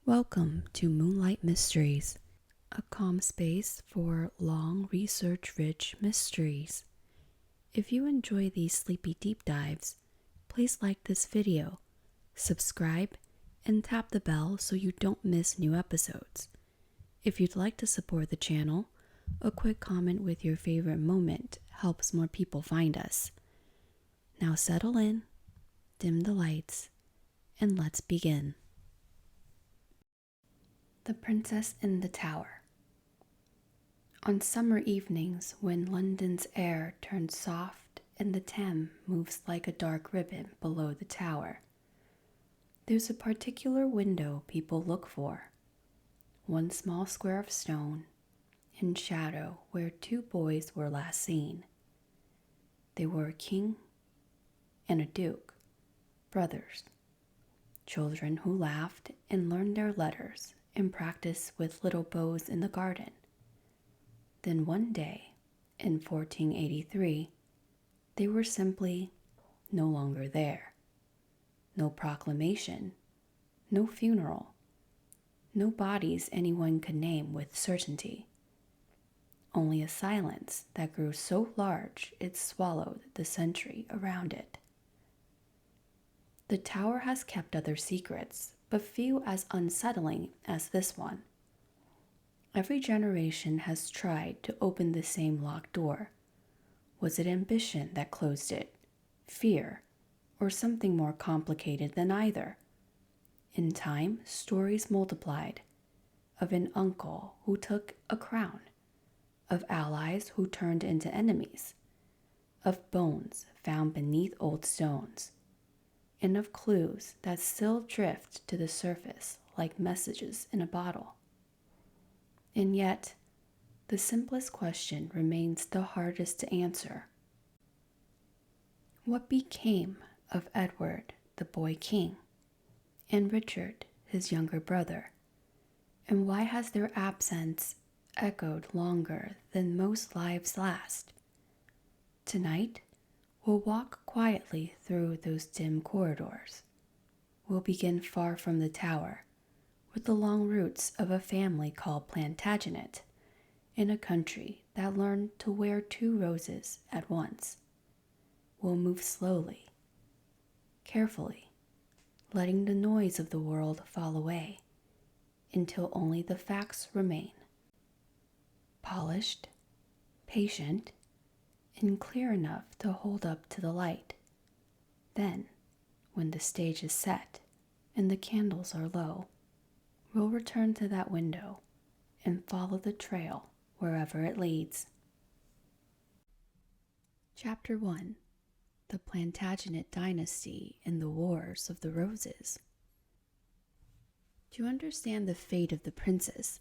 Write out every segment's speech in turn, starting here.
Welcome to Moonlight Mysteries, a calm space for long research-rich mysteries. If you enjoy these sleepy deep dives, please like this video, subscribe, and tap the bell so you don't miss new episodes. If you'd like to support the channel, a quick comment with your favorite moment helps more people find us. Now settle in, dim the lights, and let's begin. The Princess in the Tower. On summer evenings, when London's air turns soft and the Thames moves like a dark ribbon below the tower, there's a particular window people look for. One small square of stone, in shadow where two boys were last seen. They were a king and a duke, brothers, children who laughed and learned their letters and practiced with little bows in the garden. Then one day, in 1483, they were simply no longer there. No proclamation, no funeral, no bodies anyone could name with certainty. Only a silence that grew so large it swallowed the century around it. The tower has kept other secrets, but few as unsettling as this one. Every generation has tried to open the same locked door. Was it ambition that closed it, fear, or something more complicated than either? In time, stories multiplied, of an uncle who took a crown, of allies who turned into enemies, of bones found beneath old stones, and of clues that still drift to the surface like messages in a bottle. And yet, the simplest question remains the hardest to answer. What became of Edward, the boy king, and Richard, his younger brother? And why has their absence echoed longer than most lives last? Tonight, we'll walk quietly through those dim corridors. We'll begin far from the tower, with the long roots of a family called Plantagenet, in a country that learned to wear two roses at once. We'll move slowly, carefully, letting the noise of the world fall away, until only the facts remain. Polished, patient, and clear enough to hold up to the light. Then, when the stage is set and the candles are low, we'll return to that window and follow the trail wherever it leads. Chapter 1. The Plantagenet Dynasty and the Wars of the Roses. To understand the fate of the princes,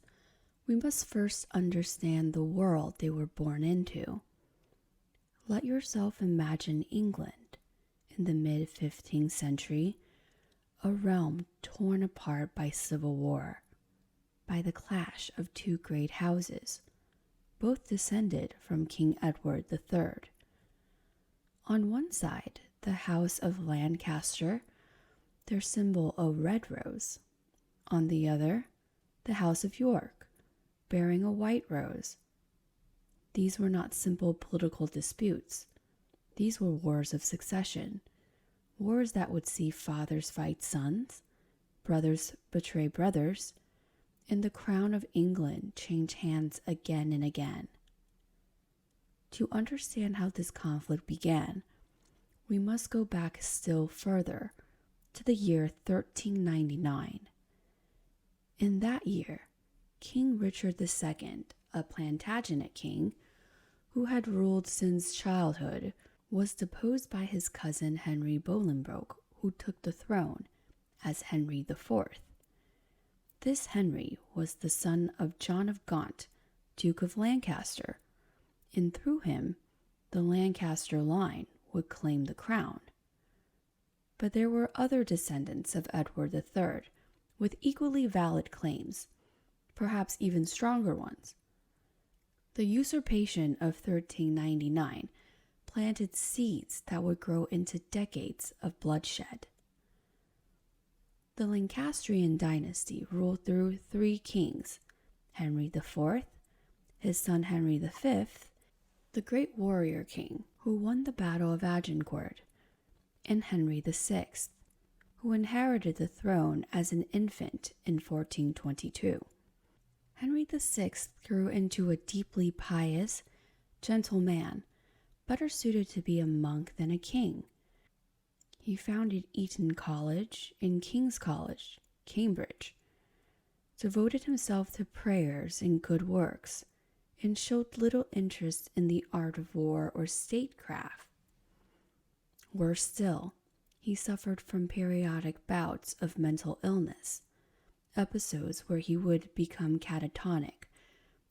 we must first understand the world they were born into. Let yourself imagine England in the mid-15th century, a realm torn apart by civil war, by the clash of two great houses, both descended from King Edward III. On one side, the House of Lancaster, their symbol a red rose. On the other, the House of York, bearing a white rose. These were not simple political disputes. These were wars of succession, wars that would see fathers fight sons, brothers betray brothers, and the crown of England change hands again and again. To understand how this conflict began, we must go back still further to the year 1399. In that year, King Richard II, a Plantagenet king, who had ruled since childhood, was deposed by his cousin Henry Bolingbroke, who took the throne as Henry IV. This Henry was the son of John of Gaunt, Duke of Lancaster, and through him, the Lancaster line would claim the crown. But there were other descendants of Edward III with equally valid claims, perhaps even stronger ones. The usurpation of 1399 planted seeds that would grow into decades of bloodshed. The Lancastrian dynasty ruled through 3 kings: Henry IV, his son Henry V, the great warrior king who won the Battle of Agincourt, and Henry VI, who inherited the throne as an infant in 1422. Henry VI grew into a deeply pious, gentle man, better suited to be a monk than a king. He founded Eton College and King's College, Cambridge, devoted himself to prayers and good works, and showed little interest in the art of war or statecraft. Worse still, he suffered from periodic bouts of mental illness, episodes where he would become catatonic,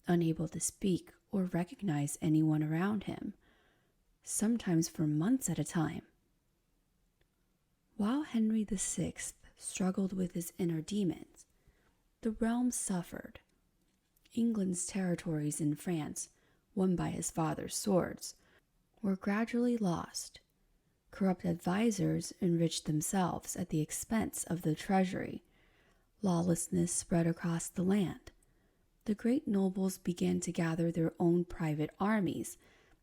unable to speak or recognize anyone around him, sometimes for months at a time. While Henry VI struggled with his inner demons, the realm suffered. England's territories in France, won by his father's swords, were gradually lost. Corrupt advisors enriched themselves at the expense of the treasury. Lawlessness spread across the land. The great nobles began to gather their own private armies,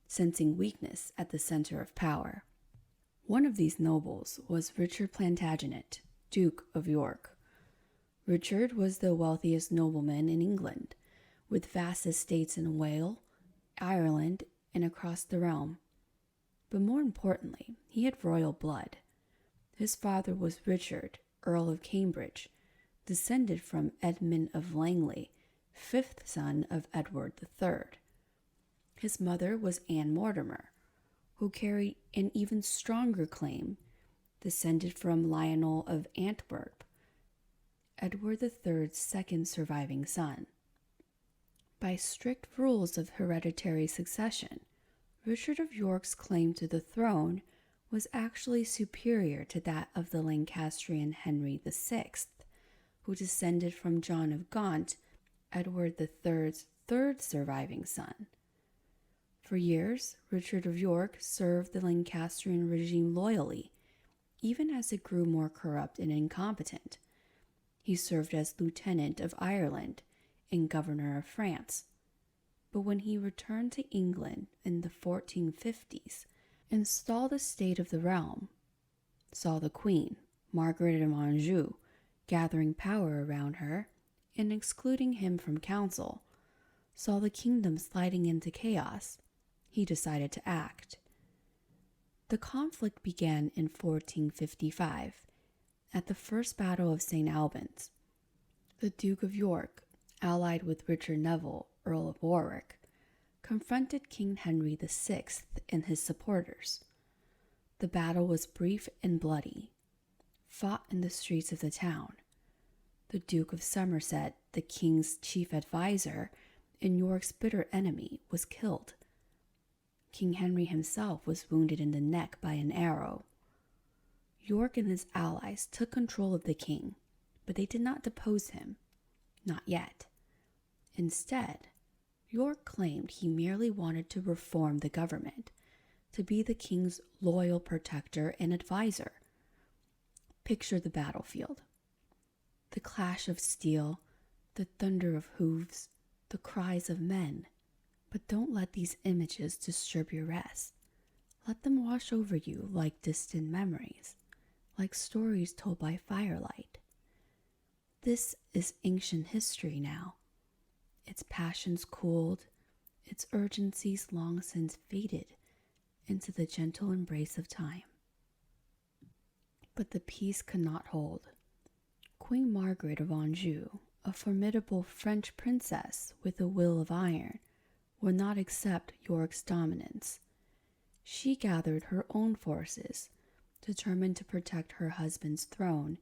sensing weakness at the center of power. One of these nobles was Richard Plantagenet, Duke of York. Richard was the wealthiest nobleman in England, with vast estates in Wales, Ireland, and across the realm. But more importantly, he had royal blood. His father was Richard, Earl of Cambridge, descended from Edmund of Langley, 5th son of Edward III. His mother was Anne Mortimer, who carried an even stronger claim, descended from Lionel of Antwerp, Edward III's second surviving son. By strict rules of hereditary succession, Richard of York's claim to the throne was actually superior to that of the Lancastrian Henry VI, who descended from John of Gaunt, Edward III's third surviving son. For years, Richard of York served the Lancastrian regime loyally, even as it grew more corrupt and incompetent. He served as Lieutenant of Ireland and Governor of France. But when he returned to England in the 1450s, installed the state of the realm, saw the Queen, Margaret of Anjou, gathering power around her and excluding him from council, saw the kingdom sliding into chaos, he decided to act. The conflict began in 1455 at the First Battle of St. Albans. The Duke of York, allied with Richard Neville, Earl of Warwick, confronted King Henry VI and his supporters. The battle was brief and bloody, fought in the streets of the town. The Duke of Somerset, the king's chief advisor and York's bitter enemy, was killed. King Henry himself was wounded in the neck by an arrow. York and his allies took control of the king, but they did not depose him. Not yet. Instead, York claimed he merely wanted to reform the government, to be the king's loyal protector and advisor. Picture the battlefield. The clash of steel, the thunder of hooves, the cries of men. But don't let these images disturb your rest. Let them wash over you like distant memories, like stories told by firelight. This is ancient history now. Its passions cooled, its urgencies long since faded into the gentle embrace of time. But the peace could not hold. Queen Margaret of Anjou, a formidable French princess with a will of iron, would not accept York's dominance. She gathered her own forces, determined to protect her husband's throne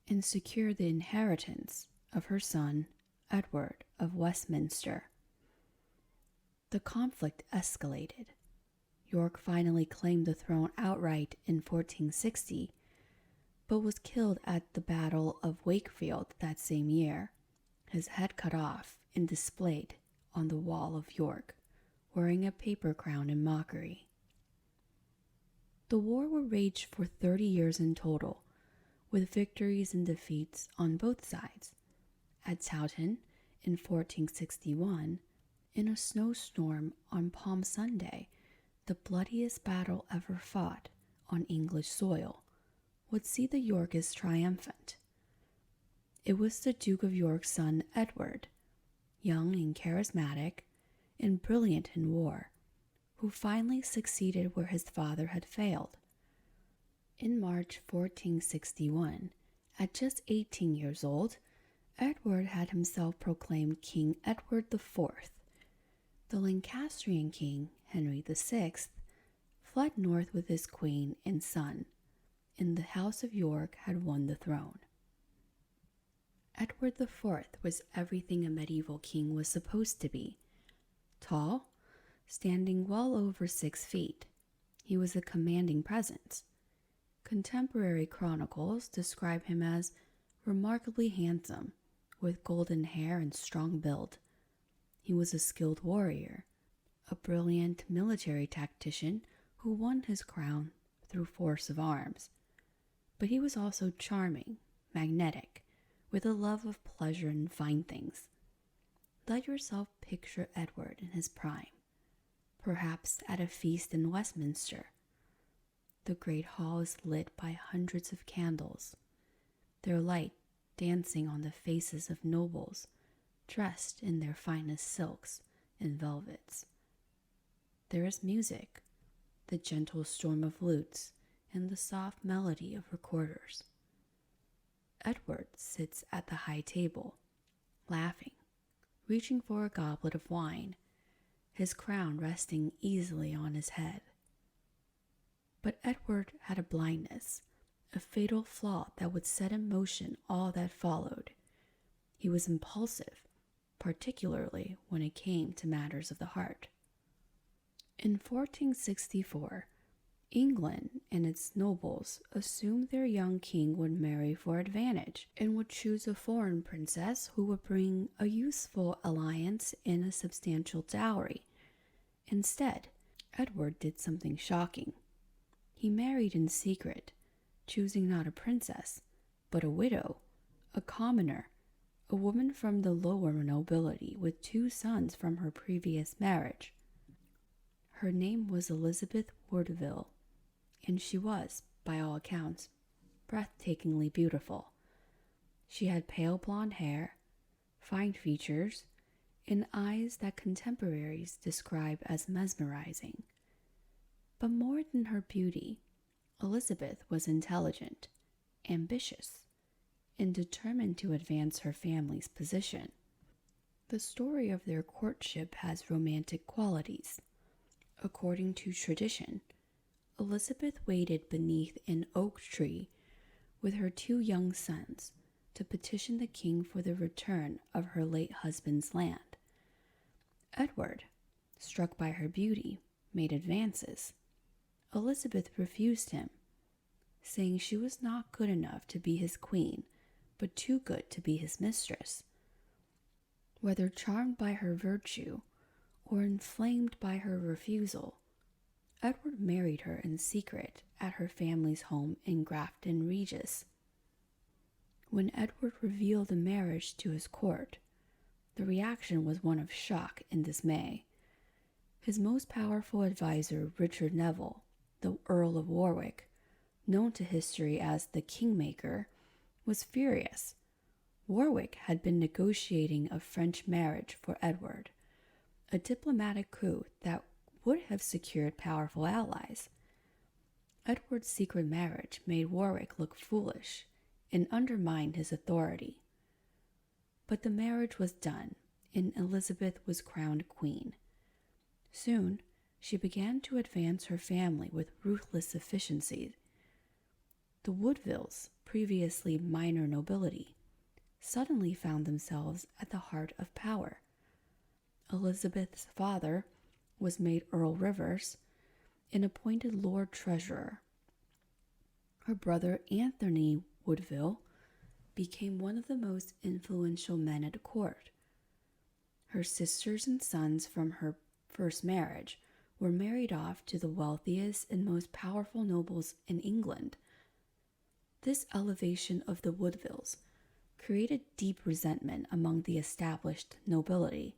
and secure the inheritance of her son, Edward of Westminster. The conflict escalated. York finally claimed the throne outright in 1460, but was killed at the Battle of Wakefield that same year, his head cut off and displayed on the wall of York, wearing a paper crown in mockery. The war would rage for 30 years in total, with victories and defeats on both sides. At Towton in 1461, in a snowstorm on Palm Sunday, the bloodiest battle ever fought on English soil, would see the Yorkists triumphant. It was the Duke of York's son Edward, young and charismatic and brilliant in war, who finally succeeded where his father had failed. In March 1461, at just 18 years old, Edward had himself proclaimed King Edward IV. The Lancastrian king, Henry VI, fled north with his queen and son, and the House of York had won the throne. Edward IV was everything a medieval king was supposed to be. Tall, standing well over 6 feet, he was a commanding presence. Contemporary chronicles describe him as remarkably handsome, with golden hair and strong build. He was a skilled warrior, a brilliant military tactician who won his crown through force of arms. But he was also charming, magnetic, with a love of pleasure and fine things. Let yourself picture Edward in his prime, perhaps at a feast in Westminster. The great hall is lit by hundreds of candles, their light dancing on the faces of nobles dressed in their finest silks and velvets. There is music, the gentle storm of lutes and the soft melody of recorders. Edward sits at the high table, laughing, reaching for a goblet of wine, his crown resting easily on his head. But Edward had a blindness, a fatal flaw that would set in motion all that followed. He was impulsive, particularly when it came to matters of the heart. In 1464, England and its nobles assumed their young king would marry for advantage and would choose a foreign princess who would bring a useful alliance and a substantial dowry. Instead, Edward did something shocking. He married in secret, choosing not a princess, but a widow, a commoner, a woman from the lower nobility with 2 sons from her previous marriage. Her name was Elizabeth Woodville, and she was, by all accounts, breathtakingly beautiful. She had pale blonde hair, fine features, and eyes that contemporaries describe as mesmerizing. But more than her beauty, Elizabeth was intelligent, ambitious, and determined to advance her family's position. The story of their courtship has romantic qualities. According to tradition, Elizabeth waited beneath an oak tree with her 2 young sons to petition the king for the return of her late husband's land. Edward, struck by her beauty, made advances. Elizabeth refused him, saying she was not good enough to be his queen, but too good to be his mistress. Whether charmed by her virtue or inflamed by her refusal, Edward married her in secret at her family's home in Grafton Regis. When Edward revealed the marriage to his court, the reaction was one of shock and dismay. His most powerful advisor, Richard Neville, the Earl of Warwick, known to history as the Kingmaker, was furious. Warwick had been negotiating a French marriage for Edward, a diplomatic coup that would have secured powerful allies. Edward's secret marriage made Warwick look foolish and undermined his authority. But the marriage was done, and Elizabeth was crowned queen. Soon, she began to advance her family with ruthless efficiency. The Woodvilles, previously minor nobility, suddenly found themselves at the heart of power. Elizabeth's father was made Earl Rivers and appointed Lord Treasurer. Her brother Anthony Woodville became one of the most influential men at court. Her sisters and sons from her first marriage were married off to the wealthiest and most powerful nobles in England. This elevation of the Woodvilles created deep resentment among the established nobility.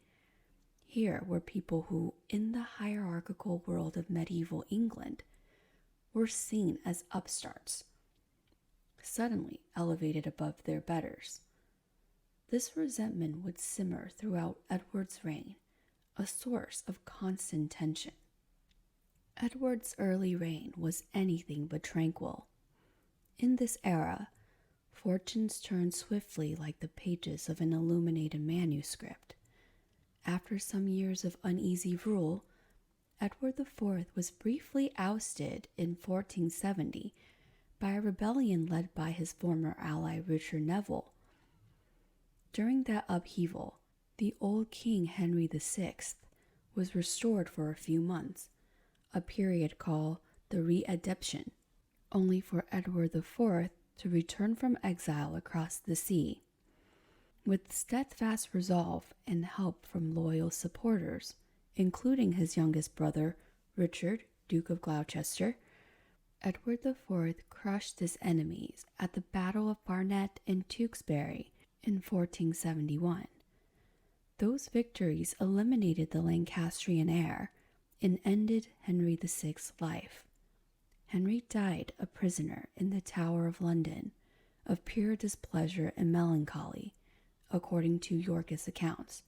Here were people who, in the hierarchical world of medieval England, were seen as upstarts, suddenly elevated above their betters. This resentment would simmer throughout Edward's reign, a source of constant tension. Edward's early reign was anything but tranquil. In this era, fortunes turned swiftly like the pages of an illuminated manuscript. After some years of uneasy rule, Edward IV was briefly ousted in 1470 by a rebellion led by his former ally Richard Neville. During that upheaval, the old King Henry VI was restored for a few months, a period called the Readaptation, only for Edward IV to return from exile across the sea. With steadfast resolve and help from loyal supporters, including his youngest brother, Richard, Duke of Gloucester, Edward IV crushed his enemies at the Battle of Barnet and Tewkesbury in 1471. Those victories eliminated the Lancastrian heir and ended Henry VI's life. Henry died a prisoner in the Tower of London of pure displeasure and melancholy, according to Yorkist accounts,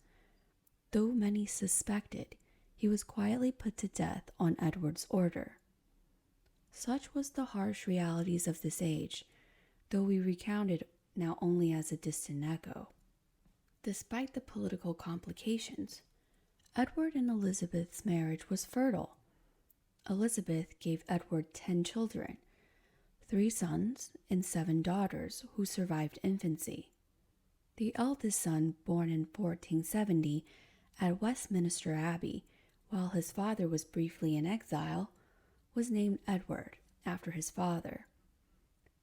though many suspected he was quietly put to death on Edward's order. Such was the harsh realities of this age, though we recount it now only as a distant echo. Despite the political complications, Edward and Elizabeth's marriage was fertile. Elizabeth gave Edward 10 children, 3 sons and 7 daughters who survived infancy. The eldest son, born in 1470 at Westminster Abbey, while his father was briefly in exile, was named Edward after his father.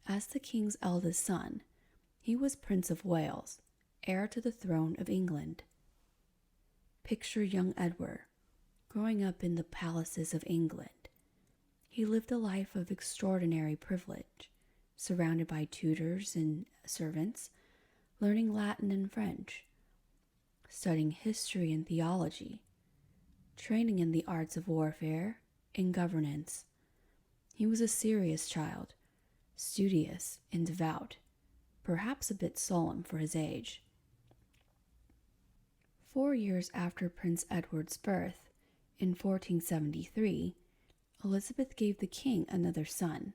As the king's eldest son, he was Prince of Wales, heir to the throne of England. Picture young Edward growing up in the palaces of England. He lived a life of extraordinary privilege, surrounded by tutors and servants, learning Latin and French, studying history and theology, training in the arts of warfare and governance. He was a serious child, studious and devout, perhaps a bit solemn for his age. 4 years after Prince Edward's birth, in 1473, Elizabeth gave the king another son.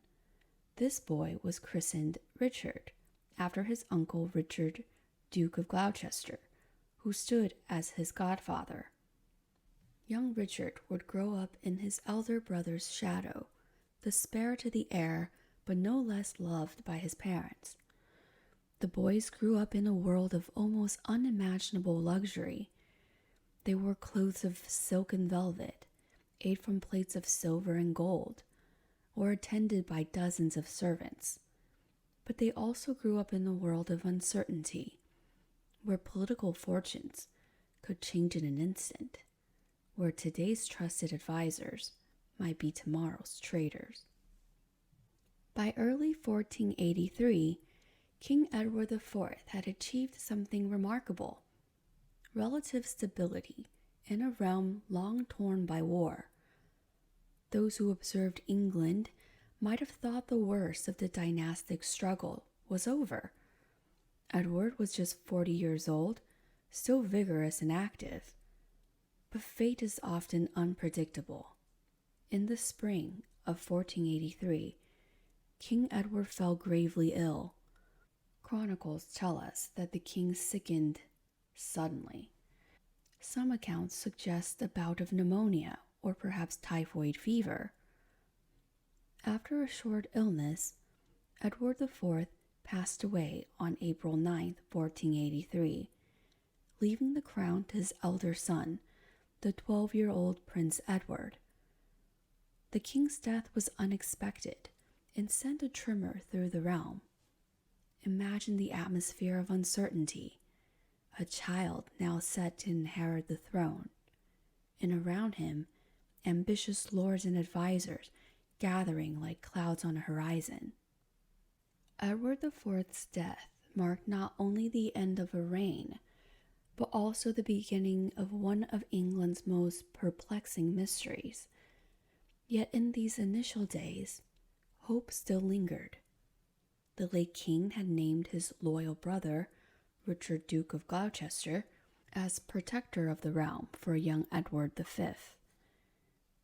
This boy was christened Richard, after his uncle Richard, Duke of Gloucester, who stood as his godfather. Young Richard would grow up in his elder brother's shadow, the spare to the heir, but no less loved by his parents. The boys grew up in a world of almost unimaginable luxury. They wore clothes of silk and velvet, ate from plates of silver and gold, or attended by dozens of servants. But they also grew up in a world of uncertainty, where political fortunes could change in an instant, where today's trusted advisors might be tomorrow's traitors. By early 1483, King Edward IV had achieved something remarkable: relative stability in a realm long torn by war. Those who observed England might have thought the worst of the dynastic struggle was over. Edward was just 40 years old, still vigorous and active. But fate is often unpredictable. In the spring of 1483, King Edward fell gravely ill. Chronicles tell us that the king sickened suddenly. Some accounts suggest a bout of pneumonia or perhaps typhoid fever. After a short illness, Edward IV passed away on April 9, 1483, leaving the crown to his elder son, the 12-year-old Prince Edward. The king's death was unexpected and sent a tremor through the realm. Imagine the atmosphere of uncertainty. A child now set to inherit the throne, and around him, ambitious lords and advisors gathering like clouds on a horizon. Edward IV's death marked not only the end of a reign, but also the beginning of one of England's most perplexing mysteries. Yet in these initial days, hope still lingered. The late king had named his loyal brother, Richard, Duke of Gloucester, as protector of the realm for young Edward V.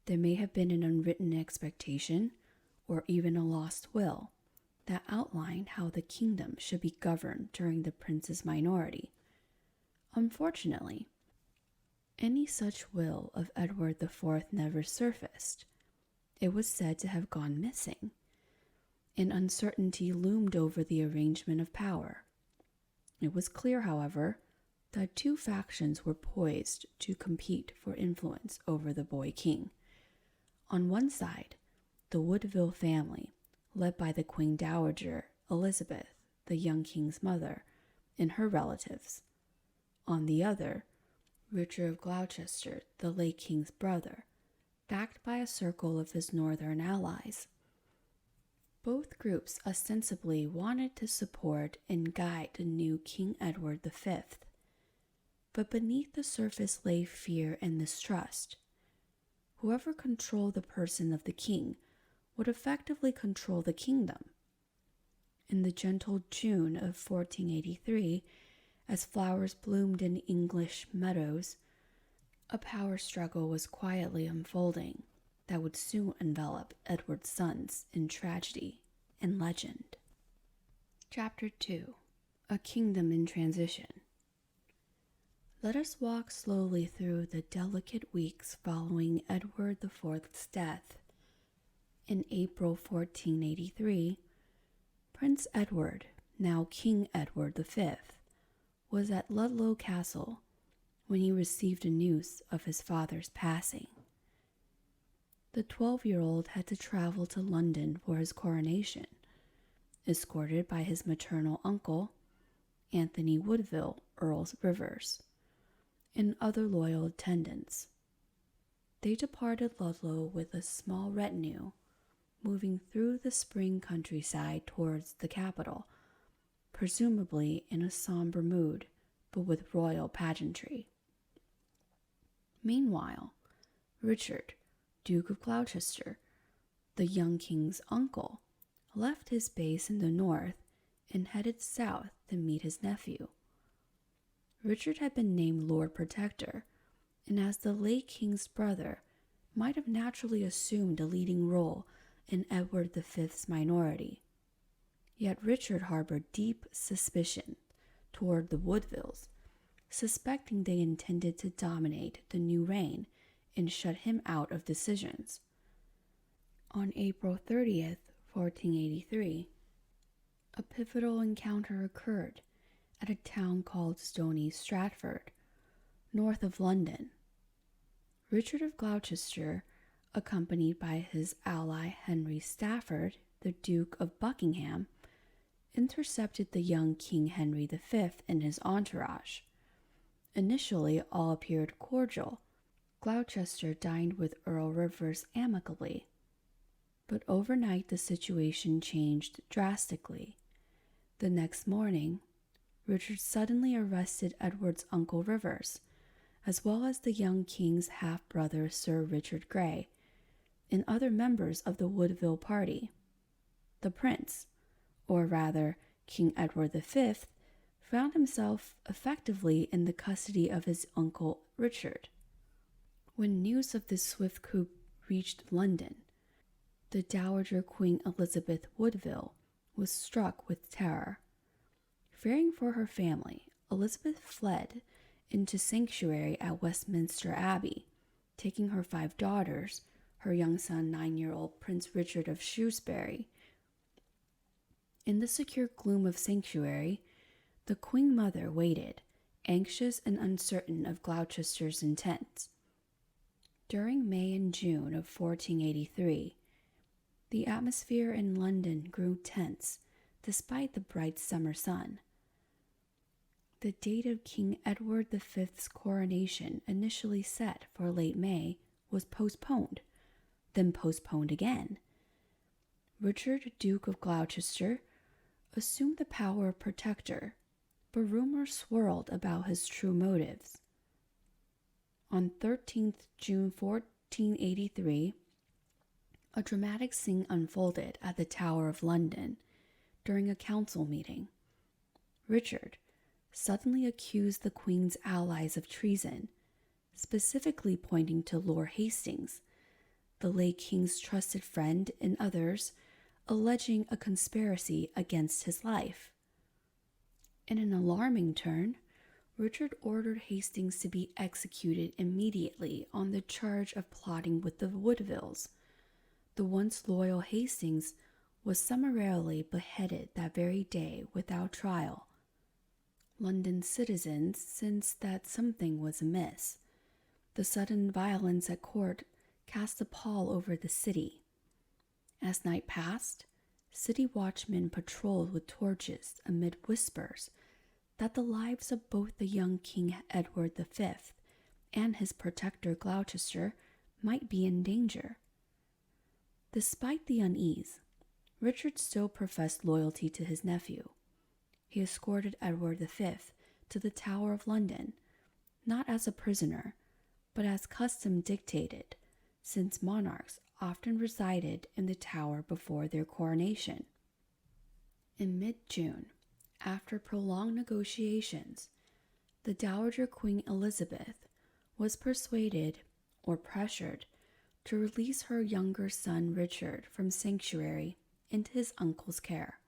There may have been an unwritten expectation, or even a lost will, that outlined how the kingdom should be governed during the prince's minority. Unfortunately, any such will of Edward IV never surfaced. It was said to have gone missing. An uncertainty loomed over the arrangement of power. It was clear, however, that two factions were poised to compete for influence over the boy king. On one side, the Woodville family, led by the Queen Dowager Elizabeth, the young king's mother, and her relatives. On the other, Richard of Gloucester, the late king's brother, backed by a circle of his northern allies. Both groups ostensibly wanted to support and guide the new King Edward V, but beneath the surface lay fear and mistrust. Whoever controlled the person of the king would effectively control the kingdom. In the gentle June of 1483, as flowers bloomed in English meadows, a power struggle was quietly unfolding that would soon envelop Edward's sons in tragedy and legend. Chapter 2: A Kingdom in Transition. Let us walk slowly through the delicate weeks following Edward IV's death. In April 1483, Prince Edward, now King Edward V, was at Ludlow Castle when he received the news of his father's passing. The 12-year-old had to travel to London for his coronation, escorted by his maternal uncle, Anthony Woodville, Earl Rivers, and other loyal attendants. They departed Ludlow with a small retinue, moving through the spring countryside towards the capital, presumably in a somber mood, but with royal pageantry. Meanwhile, Richard, Duke of Gloucester, the young king's uncle, left his base in the north and headed south to meet his nephew. Richard had been named Lord Protector, and as the late king's brother, might have naturally assumed a leading role in Edward V's minority. Yet Richard harbored deep suspicion toward the Woodvilles, suspecting they intended to dominate the new reign and shut him out of decisions. On April 30th, 1483, a pivotal encounter occurred at a town called Stony Stratford, north of London. Richard of Gloucester, accompanied by his ally Henry Stafford, the Duke of Buckingham, intercepted the young King Henry V and his entourage. Initially, all appeared cordial. Gloucester dined with Earl Rivers amicably. But overnight the situation changed drastically. The next morning, Richard suddenly arrested Edward's uncle Rivers, as well as the young king's half-brother Sir Richard Grey, and other members of the Woodville party. The prince, or rather King Edward V, found himself effectively in the custody of his uncle Richard. When news of this swift coup reached London, the Dowager Queen Elizabeth Woodville was struck with terror. Fearing for her family, Elizabeth fled into sanctuary at Westminster Abbey, taking her 5 daughters, her young son 9-year-old Prince Richard of Shrewsbury. In the secure gloom of sanctuary, the Queen Mother waited, anxious and uncertain of Gloucester's intents. During May and June of 1483, the atmosphere in London grew tense despite the bright summer sun. The date of King Edward V's coronation, initially set for late May, was postponed, then postponed again. Richard, Duke of Gloucester, assumed the power of protector, but rumors swirled about his true motives. On 13th June 1483, a dramatic scene unfolded at the Tower of London during a council meeting. Richard suddenly accused the Queen's allies of treason, specifically pointing to Lord Hastings, the late King's trusted friend, and others, alleging a conspiracy against his life. In an alarming turn, Richard ordered Hastings to be executed immediately on the charge of plotting with the Woodvilles. The once loyal Hastings was summarily beheaded that very day without trial. London citizens sensed that something was amiss. The sudden violence at court cast a pall over the city. As night passed, city watchmen patrolled with torches amid whispers that the lives of both the young King Edward V and his protector Gloucester might be in danger. Despite the unease, Richard still professed loyalty to his nephew. He escorted Edward V to the Tower of London, not as a prisoner, but as custom dictated, since monarchs often resided in the Tower before their coronation. In mid-June, after prolonged negotiations, the Dowager Queen Elizabeth was persuaded or pressured to release her younger son Richard from sanctuary into his uncle's care.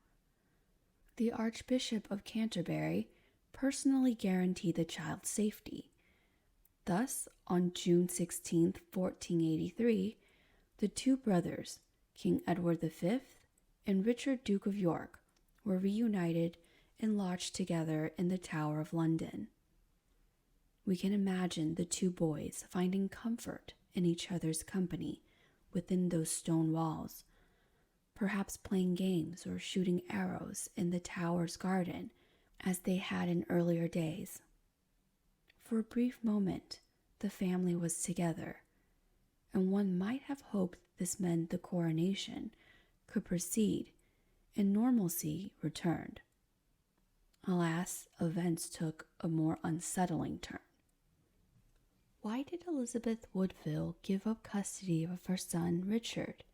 The Archbishop of Canterbury personally guaranteed the child's safety. Thus, on June 16, 1483, the two brothers, King Edward V and Richard, Duke of York, were reunited and lodged together in the Tower of London. We can imagine the two boys finding comfort in each other's company within those stone walls, perhaps playing games or shooting arrows in the tower's garden as they had in earlier days. For a brief moment, the family was together, and one might have hoped this meant the coronation could proceed and normalcy returned. Alas, events took a more unsettling turn. Why did Elizabeth Woodville give up custody of her son Richard?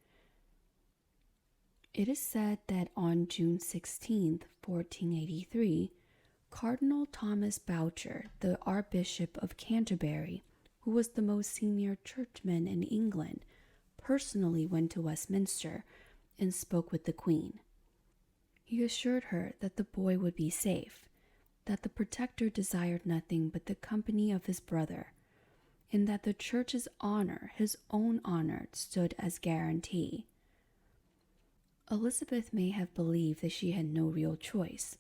It is said that on June 16, 1483, Cardinal Thomas Boucher, the Archbishop of Canterbury, who was the most senior churchman in England, personally went to Westminster and spoke with the Queen. He assured her that the boy would be safe, that the protector desired nothing but the company of his brother, and that the Church's honor, his own honor, stood as guarantee. Elizabeth may have believed that she had no real choice.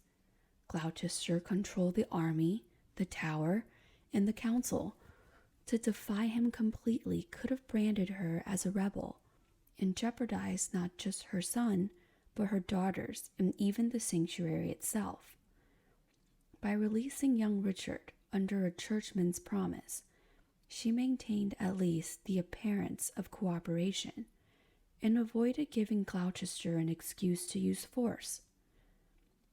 Gloucester controlled the army, the Tower, and the council. To defy him completely could have branded her as a rebel and jeopardized not just her son, but her daughters and even the sanctuary itself. By releasing young Richard under a churchman's promise, she maintained at least the appearance of cooperation and avoided giving Gloucester an excuse to use force.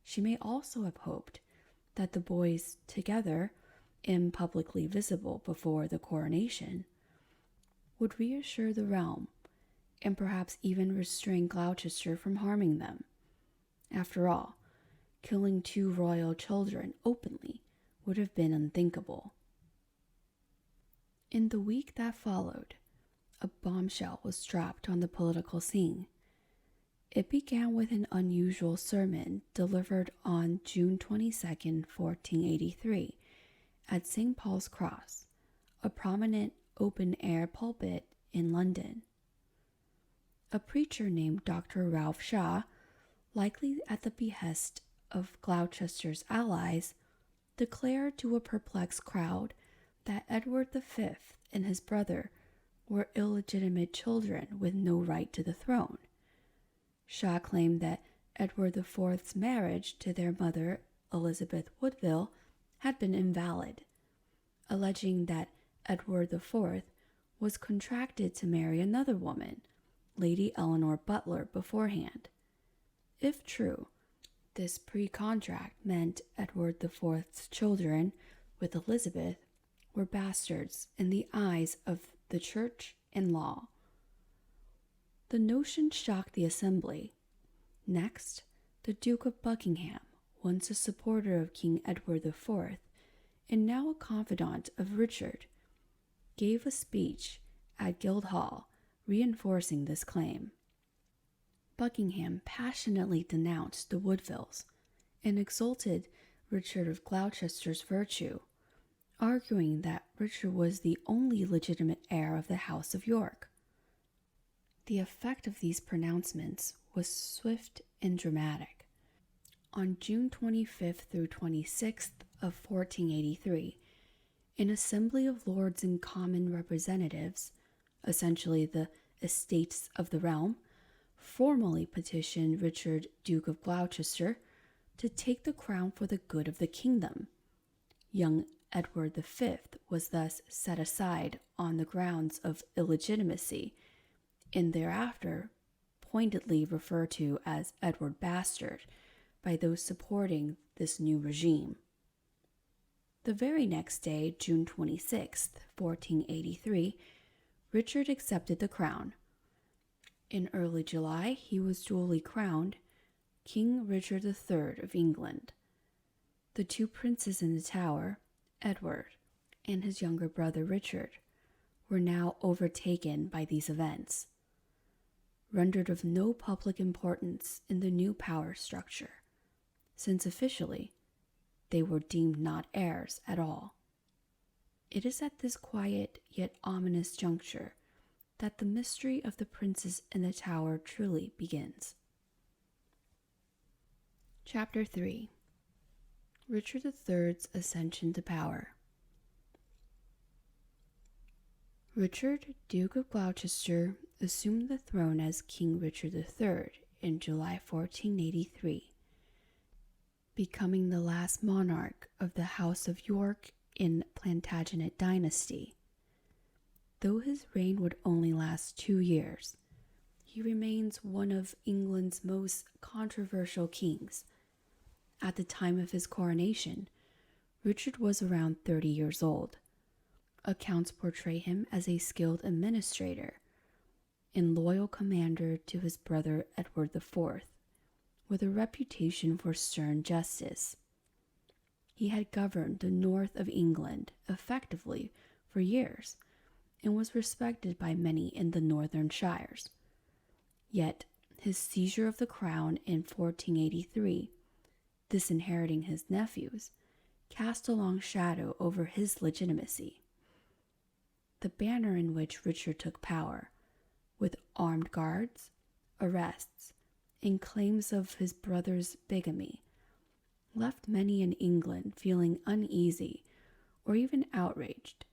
She may also have hoped that the boys together, and publicly visible before the coronation, would reassure the realm and perhaps even restrain Gloucester from harming them. After all, killing two royal children openly would have been unthinkable. In the week that followed, a bombshell was dropped on the political scene. It began with an unusual sermon delivered on June 22, 1483, at St. Paul's Cross, a prominent open-air pulpit in London. A preacher named Dr. Ralph Shaw, likely at the behest of Gloucester's allies, declared to a perplexed crowd that Edward V and his brother were illegitimate children with no right to the throne. Shaw claimed that Edward IV's marriage to their mother, Elizabeth Woodville, had been invalid, alleging that Edward IV was contracted to marry another woman, Lady Eleanor Butler, beforehand. If true, This pre-contract meant Edward IV's children, with Elizabeth, were bastards in the eyes of the church and law. The notion shocked the Assembly. Next, the Duke of Buckingham, once a supporter of King Edward IV and now a confidant of Richard, gave a speech at Guildhall reinforcing this claim. Buckingham passionately denounced the Woodvilles and exalted Richard of Gloucester's virtue, arguing that Richard was the only legitimate heir of the House of York. The effect of these pronouncements was swift and dramatic. On June 25th through 26th of 1483, an Assembly of Lords and Common Representatives, essentially the estates of the realm, formally petitioned Richard, Duke of Gloucester, to take the crown for the good of the kingdom. Young Edward V was thus set aside on the grounds of illegitimacy, and thereafter pointedly referred to as Edward Bastard by those supporting this new regime. The very next day, June 26, 1483, Richard accepted the crown. In early July, he was duly crowned King Richard III of England. The two princes in the Tower, Edward and his younger brother Richard, were now overtaken by these events, rendered of no public importance in the new power structure, since officially they were deemed not heirs at all. It is at this quiet yet ominous juncture that the mystery of the princes in the Tower truly begins. Chapter 3. Richard III's Ascension to Power. Richard, Duke of Gloucester, assumed the throne as King Richard III in July 1483, becoming the last monarch of the House of York in Plantagenet Dynasty. Though his reign would only last 2 years, he remains one of England's most controversial kings. At the time of his coronation, Richard was around 30 years old. Accounts portray him as a skilled administrator and loyal commander to his brother Edward IV, with a reputation for stern justice. He had governed the north of England effectively for years and was respected by many in the northern shires. Yet his seizure of the crown in 1483, disinheriting his nephews, cast a long shadow over his legitimacy. The manner in which Richard took power, with armed guards, arrests, and claims of his brother's bigamy, left many in England feeling uneasy or even outraged,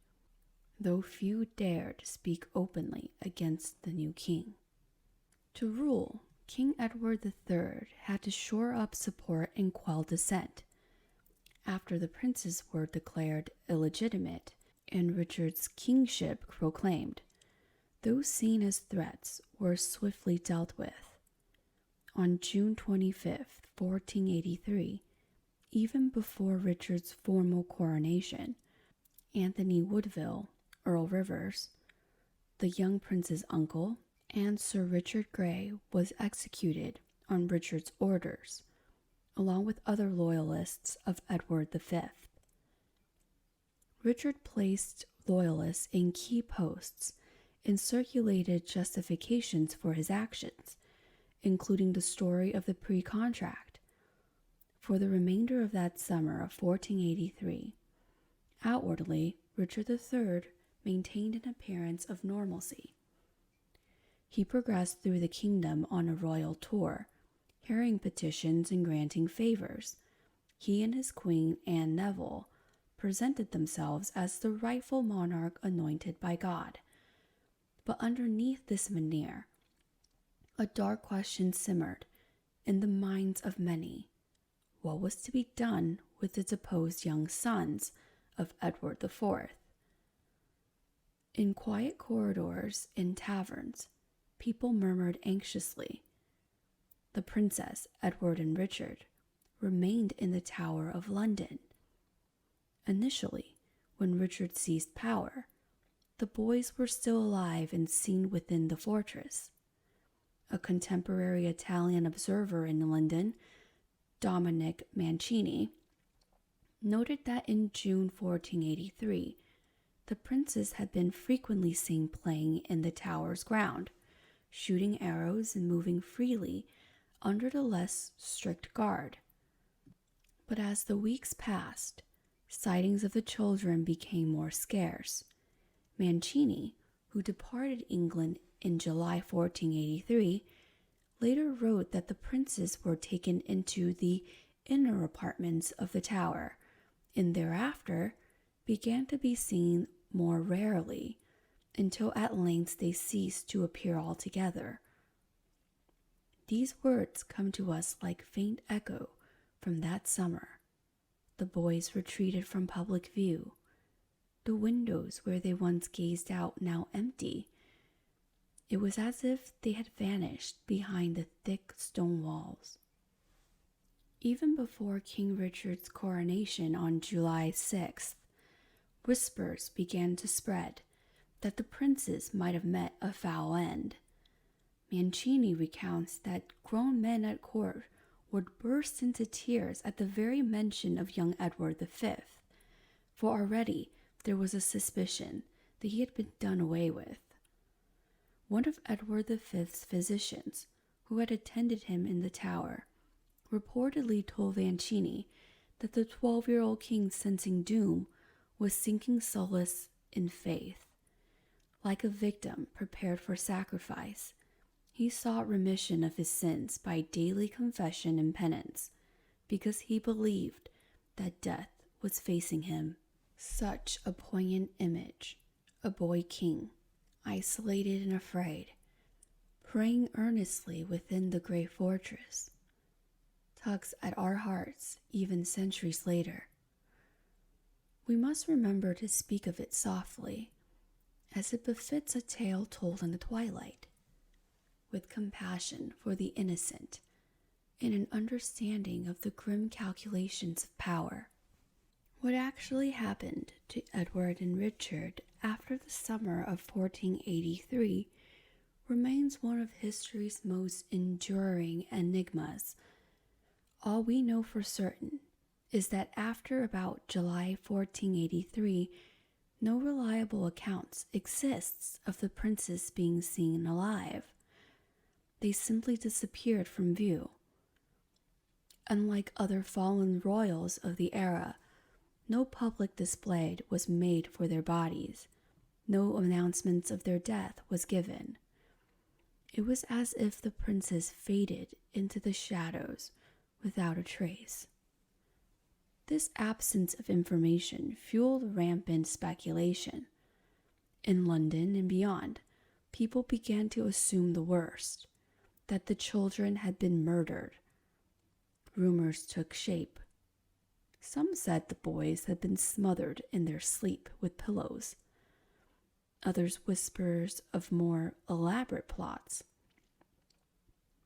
though few dared speak openly against the new king. To rule, King Edward III had to shore up support and quell dissent. After the princes were declared illegitimate and Richard's kingship proclaimed, those seen as threats were swiftly dealt with. On June 25, 1483, even before Richard's formal coronation, Anthony Woodville, Earl Rivers, the young prince's uncle, and Sir Richard Grey was executed on Richard's orders, along with other loyalists of Edward V. Richard placed loyalists in key posts and circulated justifications for his actions, including the story of the pre-contract. For the remainder of that summer of 1483, outwardly, Richard III maintained an appearance of normalcy. He progressed through the kingdom on a royal tour, hearing petitions and granting favors. He and his queen, Anne Neville, presented themselves as the rightful monarch anointed by God. But underneath this veneer, a dark question simmered in the minds of many. What was to be done with the deposed young sons of Edward IV? In quiet corridors and taverns, people murmured anxiously. The princess, Edward and Richard, remained in the Tower of London. Initially, when Richard seized power, the boys were still alive and seen within the fortress. A contemporary Italian observer in London, Dominic Mancini, noted that in June 1483, the princes had been frequently seen playing in the tower's ground, shooting arrows and moving freely under the less strict guard. But as the weeks passed, sightings of the children became more scarce. Mancini, who departed England in July 1483, later wrote that the princes were taken into the inner apartments of the tower, and thereafter began to be seen more rarely, until at length they ceased to appear altogether. These words come to us like faint echo from that summer. The boys retreated from public view. The windows where they once gazed out now empty. It was as if they had vanished behind the thick stone walls. Even before King Richard's coronation on July 6th, whispers began to spread that the princes might have met a foul end. Mancini recounts that grown men at court would burst into tears at the very mention of young Edward V, for already there was a suspicion that he had been done away with. One of Edward V's physicians, who had attended him in the Tower, reportedly told Mancini that the 12-year-old king, sensing doom, was seeking solace in faith. Like a victim prepared for sacrifice, he sought remission of his sins by daily confession and penance, because he believed that death was facing him. Such a poignant image, a boy king, isolated and afraid, praying earnestly within the great fortress, tugs at our hearts even centuries later. We must remember to speak of it softly, as it befits a tale told in the twilight, with compassion for the innocent and an understanding of the grim calculations of power. What actually happened to Edward and Richard after the summer of 1483 remains one of history's most enduring enigmas. All we know for certain is that after about July 1483, no reliable accounts exists of the princes being seen alive. They simply disappeared from view. Unlike other fallen royals of the era, no public display was made for their bodies. No announcements of their death was given. It was as if the princes faded into the shadows without a trace. This absence of information fueled rampant speculation. In London and beyond, people began to assume the worst, that the children had been murdered. Rumors took shape. Some said the boys had been smothered in their sleep with pillows. Others whispers of more elaborate plots.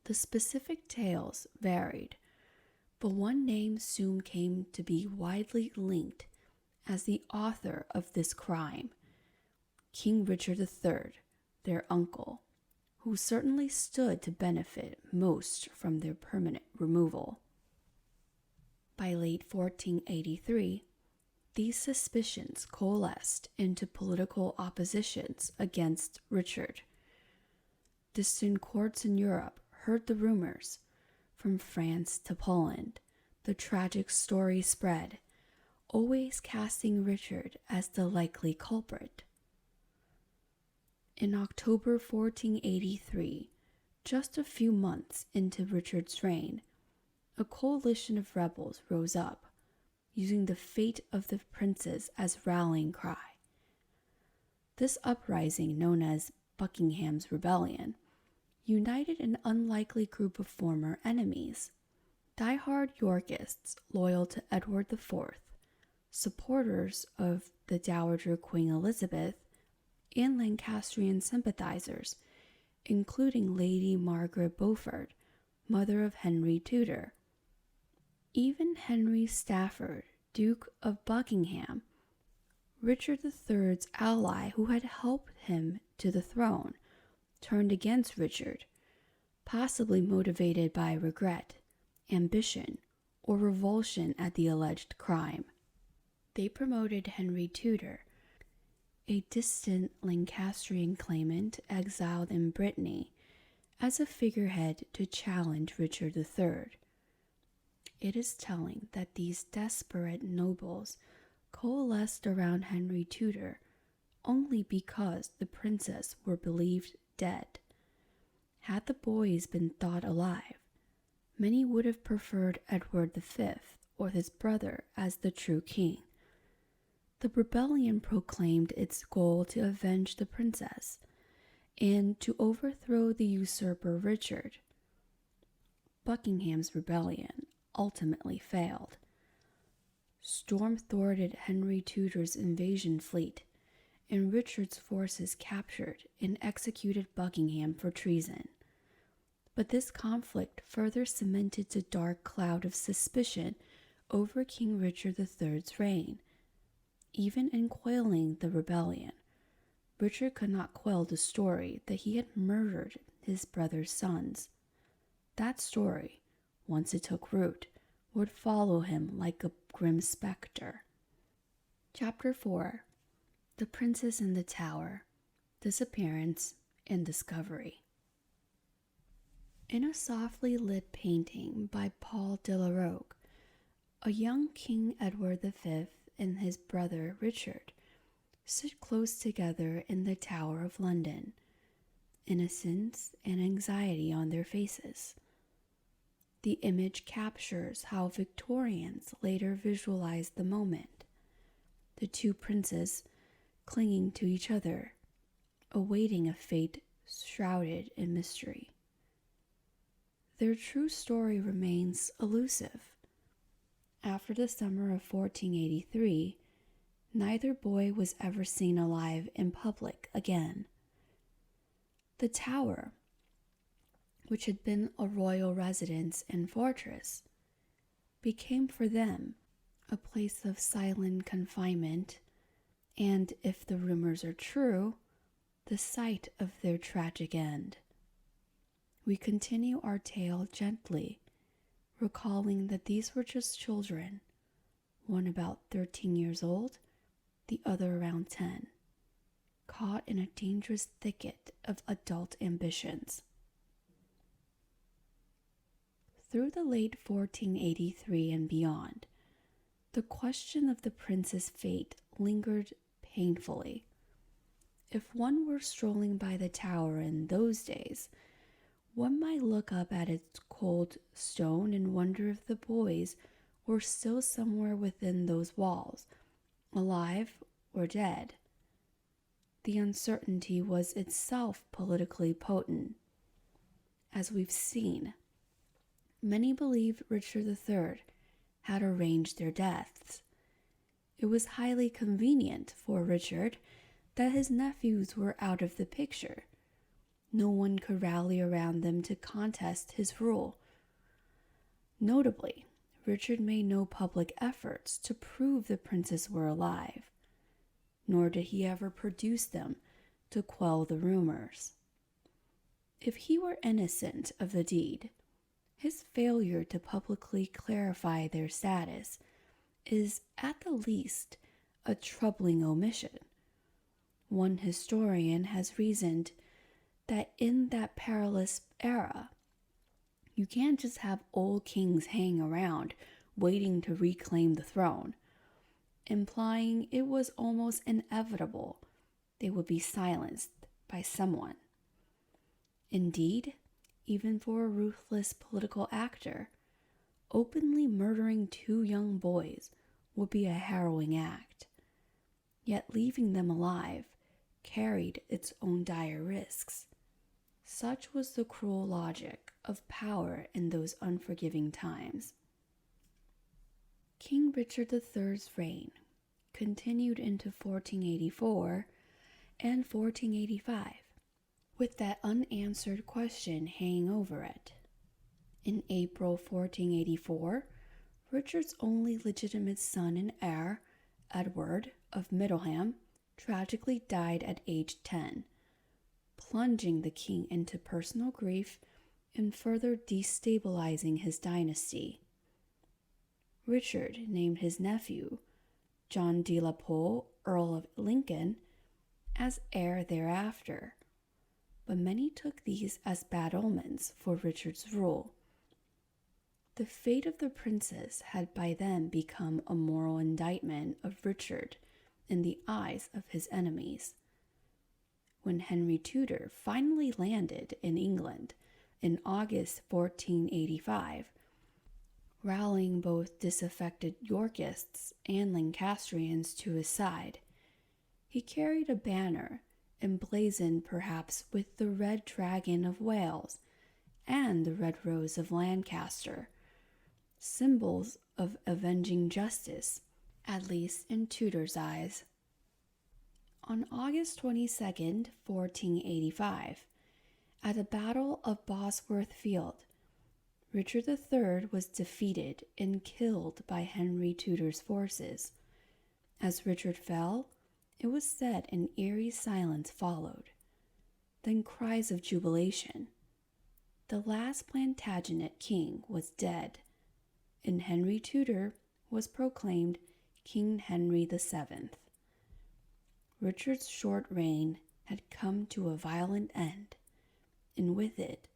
The specific tales varied, but one name soon came to be widely linked as the author of this crime, King Richard III, their uncle, who certainly stood to benefit most from their permanent removal. By late 1483, these suspicions coalesced into political oppositions against Richard. Distant courts in Europe heard the rumors. From France to Poland, the tragic story spread, always casting Richard as the likely culprit. In October 1483, just a few months into Richard's reign, a coalition of rebels rose up, using the fate of the princes as rallying cry. This uprising, known as Buckingham's Rebellion, united an unlikely group of former enemies. Die-hard Yorkists loyal to Edward IV, supporters of the Dowager Queen Elizabeth, and Lancastrian sympathizers, including Lady Margaret Beaufort, mother of Henry Tudor. Even Henry Stafford, Duke of Buckingham, Richard III's ally who had helped him to the throne, turned against Richard, possibly motivated by regret, ambition, or revulsion at the alleged crime. They promoted Henry Tudor, a distant Lancastrian claimant exiled in Brittany, as a figurehead to challenge Richard III. It is telling that these desperate nobles coalesced around Henry Tudor only because the princes were believed dead. Had the boys been thought alive, many would have preferred Edward V or his brother as the true king. The rebellion proclaimed its goal to avenge the princess and to overthrow the usurper Richard. Buckingham's rebellion ultimately failed. Storm thwarted Henry Tudor's invasion fleet, and Richard's forces captured and executed Buckingham for treason. But this conflict further cemented the dark cloud of suspicion over King Richard III's reign. Even in quelling the rebellion, Richard could not quell the story that he had murdered his brother's sons. That story, once it took root, would follow him like a grim specter. Chapter 4: The Princess in the Tower, Disappearance and Discovery. In a softly lit painting by Paul de la Roque, a young King Edward V and his brother Richard sit close together in the Tower of London, innocence and anxiety on their faces. The image captures how Victorians later visualized the moment. The two princes clinging to each other, awaiting a fate shrouded in mystery. Their true story remains elusive. After the summer of 1483, neither boy was ever seen alive in public again. The Tower, which had been a royal residence and fortress, became for them a place of silent confinement and, if the rumors are true, the site of their tragic end. We continue our tale gently, recalling that these were just children, one about 13 years old, the other around 10, caught in a dangerous thicket of adult ambitions. Through the late 1483 and beyond, the question of the prince's fate lingered painfully. If one were strolling by the tower in those days, one might look up at its cold stone and wonder if the boys were still somewhere within those walls, alive or dead. The uncertainty was itself politically potent. As we've seen, many believed Richard III had arranged their deaths. It was highly convenient for Richard that his nephews were out of the picture. No one could rally around them to contest his rule. Notably, Richard made no public efforts to prove the princes were alive, nor did he ever produce them to quell the rumors. If he were innocent of the deed, his failure to publicly clarify their status is, at the least, a troubling omission. One historian has reasoned that in that perilous era, you can't just have old kings hang around waiting to reclaim the throne, implying it was almost inevitable they would be silenced by someone. Indeed, even for a ruthless political actor, openly murdering two young boys would be a harrowing act. Yet leaving them alive carried its own dire risks. Such was the cruel logic of power in those unforgiving times. King Richard III's reign continued into 1484 and 1485, with that unanswered question hanging over it. In April 1484, Richard's only legitimate son and heir, Edward of Middleham, tragically died at age 10, plunging the king into personal grief and further destabilizing his dynasty. Richard named his nephew, John de la Pole, Earl of Lincoln, as heir thereafter, but many took these as bad omens for Richard's rule. The fate of the princes had by then become a moral indictment of Richard in the eyes of his enemies. When Henry Tudor finally landed in England in August 1485, rallying both disaffected Yorkists and Lancastrians to his side, he carried a banner emblazoned perhaps with the Red Dragon of Wales and the Red Rose of Lancaster, symbols of avenging justice, at least in Tudor's eyes. On August 22, 1485, at the Battle of Bosworth Field, Richard III was defeated and killed by Henry Tudor's forces. As Richard fell, it was said an eerie silence followed, then cries of jubilation. The last Plantagenet king was dead, and Henry Tudor was proclaimed King Henry VII. Richard's short reign had come to a violent end, and with it,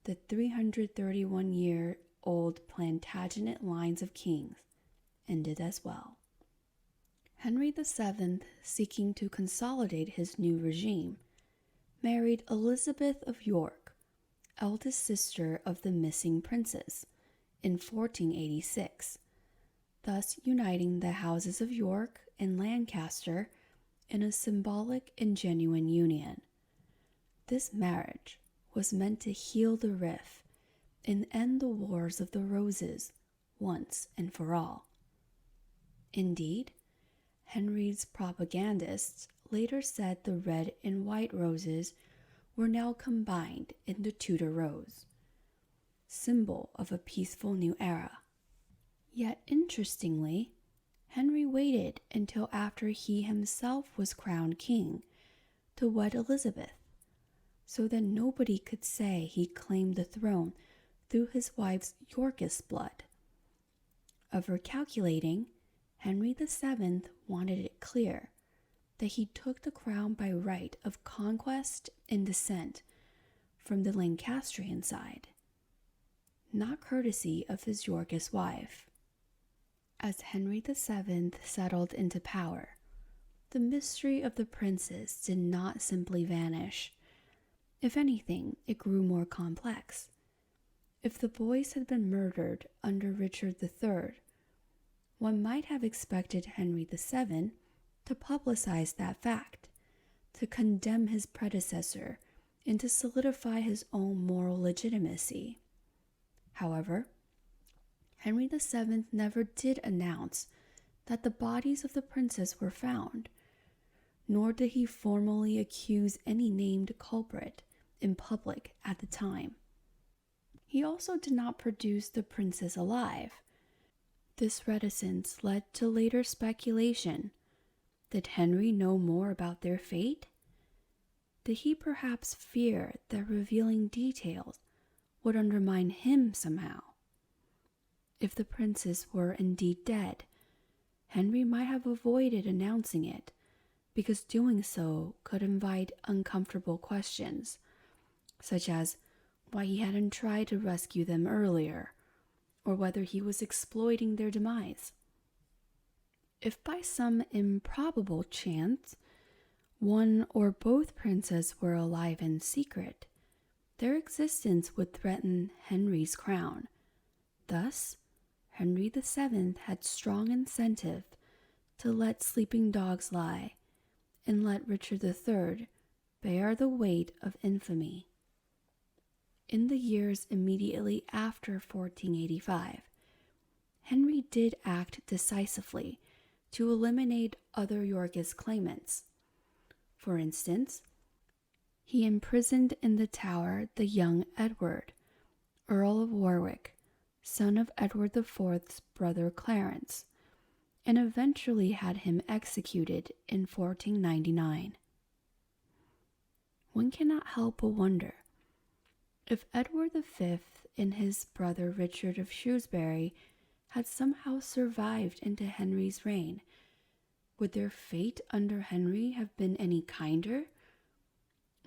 the 331-year-old Plantagenet lines of kings ended as well. Henry VII, seeking to consolidate his new regime, married Elizabeth of York, eldest sister of the missing princes, in 1486, thus uniting the houses of York and Lancaster in a symbolic and genuine union. This marriage was meant to heal the rift and end the Wars of the Roses once and for all. Indeed, Henry's propagandists later said the red and white roses were now combined in the Tudor rose, symbol of a peaceful new era. Yet interestingly, Henry waited until after he himself was crowned king to wed Elizabeth, so that nobody could say he claimed the throne through his wife's Yorkist blood. Over calculating, Henry VII wanted it clear that he took the crown by right of conquest and descent from the Lancastrian side, not courtesy of his Yorkist wife. As Henry VII settled into power, the mystery of the princes did not simply vanish. If anything, it grew more complex. If the boys had been murdered under Richard III, one might have expected Henry VII to publicize that fact, to condemn his predecessor, and to solidify his own moral legitimacy. However, Henry VII never did announce that the bodies of the princes were found, nor did he formally accuse any named culprit in public at the time. He also did not produce the princes alive. This reticence led to later speculation. Did Henry know more about their fate? Did he perhaps fear that revealing details would undermine him somehow? If the princes were indeed dead, Henry might have avoided announcing it, because doing so could invite uncomfortable questions, such as why he hadn't tried to rescue them earlier, or whether he was exploiting their demise. If by some improbable chance one or both princes were alive in secret, their existence would threaten Henry's crown. Thus, Henry VII had strong incentive to let sleeping dogs lie and let Richard III bear the weight of infamy. In the years immediately after 1485, Henry did act decisively to eliminate other Yorkist claimants. For instance, he imprisoned in the Tower the young Edward, Earl of Warwick, son of Edward IV's brother Clarence, and eventually had him executed in 1499. One cannot help but wonder if Edward V and his brother Richard of Shrewsbury had somehow survived into Henry's reign, would their fate under Henry have been any kinder?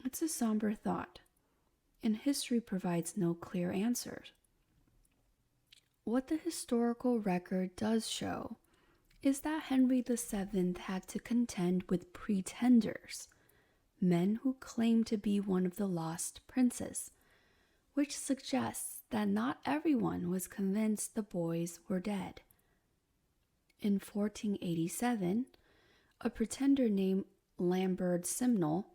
It's a somber thought, and history provides no clear answers. What the historical record does show is that Henry VII had to contend with pretenders, men who claimed to be one of the lost princes, which suggests that not everyone was convinced the boys were dead. In 1487, a pretender named Lambert Simnel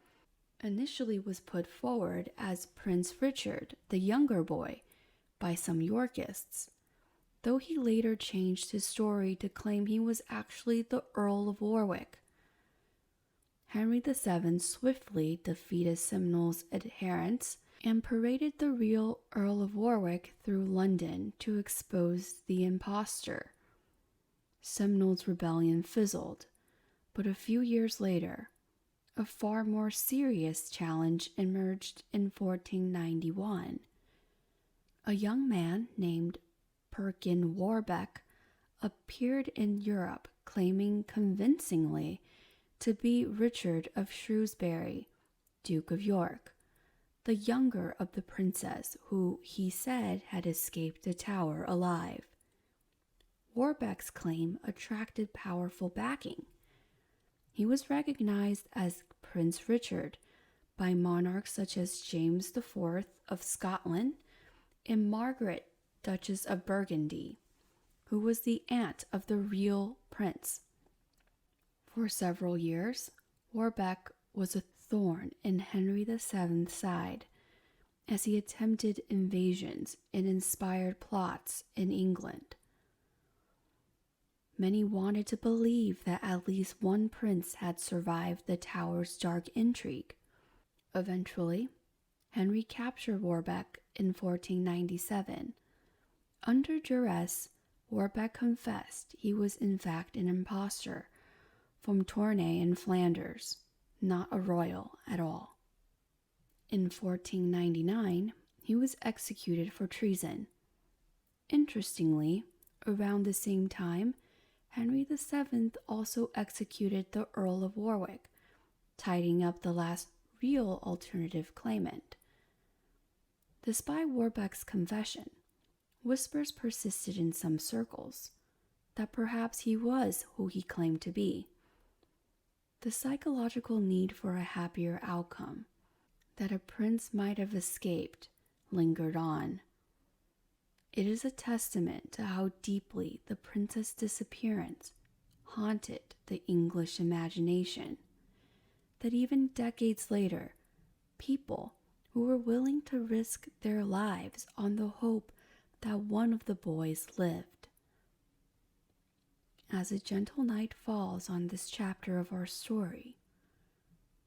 initially was put forward as Prince Richard, the younger boy, by some Yorkists, though he later changed his story to claim he was actually the Earl of Warwick. Henry VII swiftly defeated Simnel's adherents and paraded the real Earl of Warwick through London to expose the impostor. Simnel's rebellion fizzled, but a few years later, a far more serious challenge emerged in 1491. A young man named Perkin Warbeck appeared in Europe claiming convincingly to be Richard of Shrewsbury, Duke of York, the younger of the princes who he said had escaped the tower alive. Warbeck's claim attracted powerful backing. He was recognized as Prince Richard by monarchs such as James IV of Scotland and Margaret, Duchess of Burgundy, who was the aunt of the real prince. For several years, Warbeck was a thorn in Henry VII's side as he attempted invasions and inspired plots in England. Many wanted to believe that at least one prince had survived the tower's dark intrigue. Eventually, Henry captured Warbeck in 1497. Under duress, Warbeck confessed he was in fact an impostor from Tournai in Flanders, not a royal at all. In 1499, he was executed for treason. Interestingly, around the same time, Henry VII also executed the Earl of Warwick, tidying up the last real alternative claimant. Despite Warbeck's confession, whispers persisted in some circles that perhaps he was who he claimed to be. The psychological need for a happier outcome, that a prince might have escaped, lingered on. It is a testament to how deeply the prince's disappearance haunted the English imagination, that even decades later, people who were willing to risk their lives on the hope that one of the boys lived. As a gentle night falls on this chapter of our story,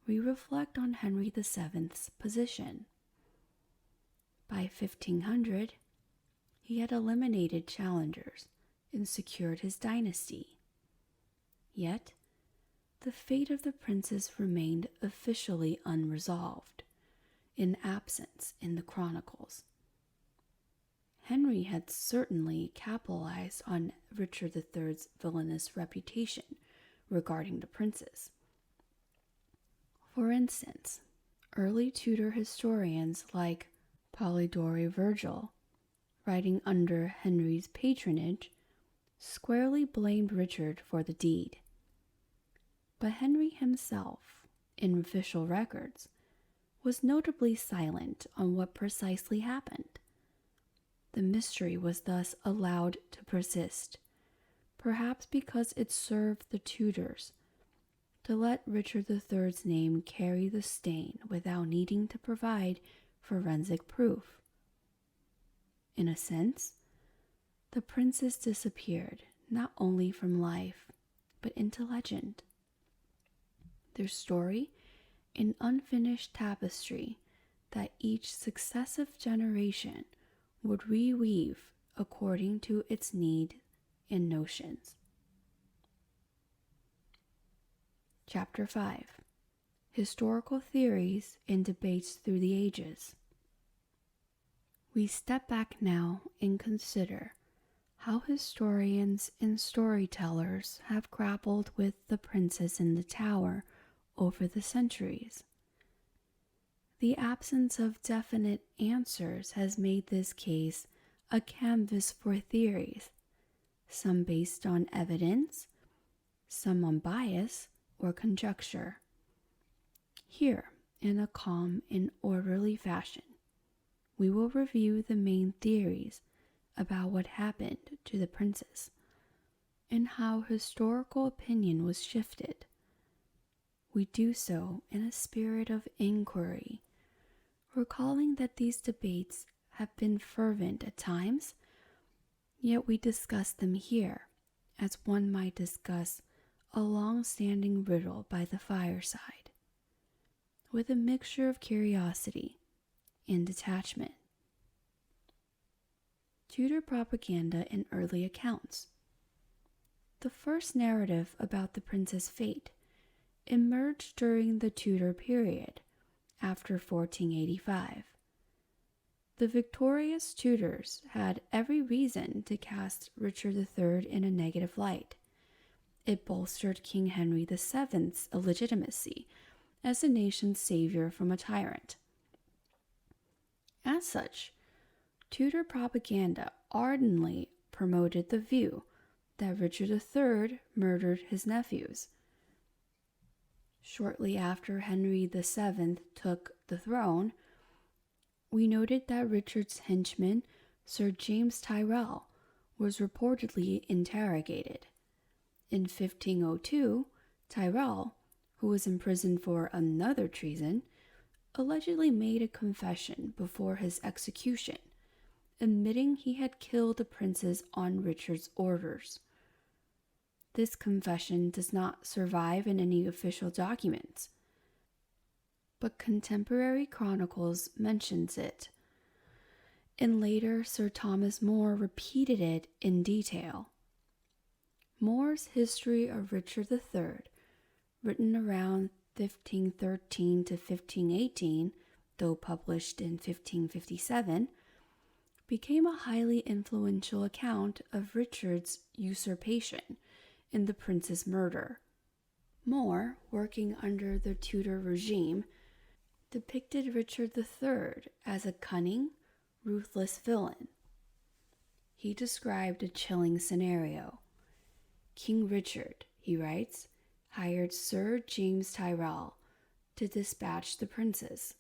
we reflect on Henry VII's position. By 1500, he had eliminated challengers and secured his dynasty. Yet, the fate of the princes remained officially unresolved, in absence in the chronicles. Henry had certainly capitalized on Richard III's villainous reputation regarding the princes. For instance, early Tudor historians like Polydore Virgil, writing under Henry's patronage, squarely blamed Richard for the deed. But Henry himself, in official records, was notably silent on what precisely happened. The mystery was thus allowed to persist, perhaps because it served the Tudors to let Richard III's name carry the stain without needing to provide forensic proof. In a sense, the princes disappeared not only from life, but into legend. Their story, an unfinished tapestry that each successive generation would reweave according to its need and notions. Chapter 5. Historical Theories and Debates Through the Ages. We step back now and consider how historians and storytellers have grappled with the princess in the tower over the centuries. The absence of definite answers has made this case a canvas for theories, some based on evidence, some on bias or conjecture. Here, in a calm and orderly fashion, we will review the main theories about what happened to the princess and how historical opinion was shifted. We do so in a spirit of inquiry, recalling that these debates have been fervent at times, yet we discuss them here as one might discuss a long-standing riddle by the fireside, with a mixture of curiosity and detachment. Tudor propaganda and early accounts. The first narrative about the prince's fate emerged during the Tudor period, after 1485. The victorious Tudors had every reason to cast Richard III in a negative light. It bolstered King Henry VII's illegitimacy as the nation's savior from a tyrant. As such, Tudor propaganda ardently promoted the view that Richard III murdered his nephews. Shortly after Henry VII took the throne, we noted that Richard's henchman, Sir James Tyrrell, was reportedly interrogated. In 1502, Tyrrell, who was imprisoned for another treason, allegedly made a confession before his execution, admitting he had killed the princes on Richard's orders. This confession does not survive in any official documents, but contemporary chronicles mentions it, and later Sir Thomas More repeated it in detail. More's History of Richard III, written around 1513 to 1518, though published in 1557, became a highly influential account of Richard's usurpation and the prince's murder. More, working under the Tudor regime, depicted Richard III as a cunning, ruthless villain. He described a chilling scenario. King Richard, he writes, hired Sir James Tyrrell to dispatch the princes.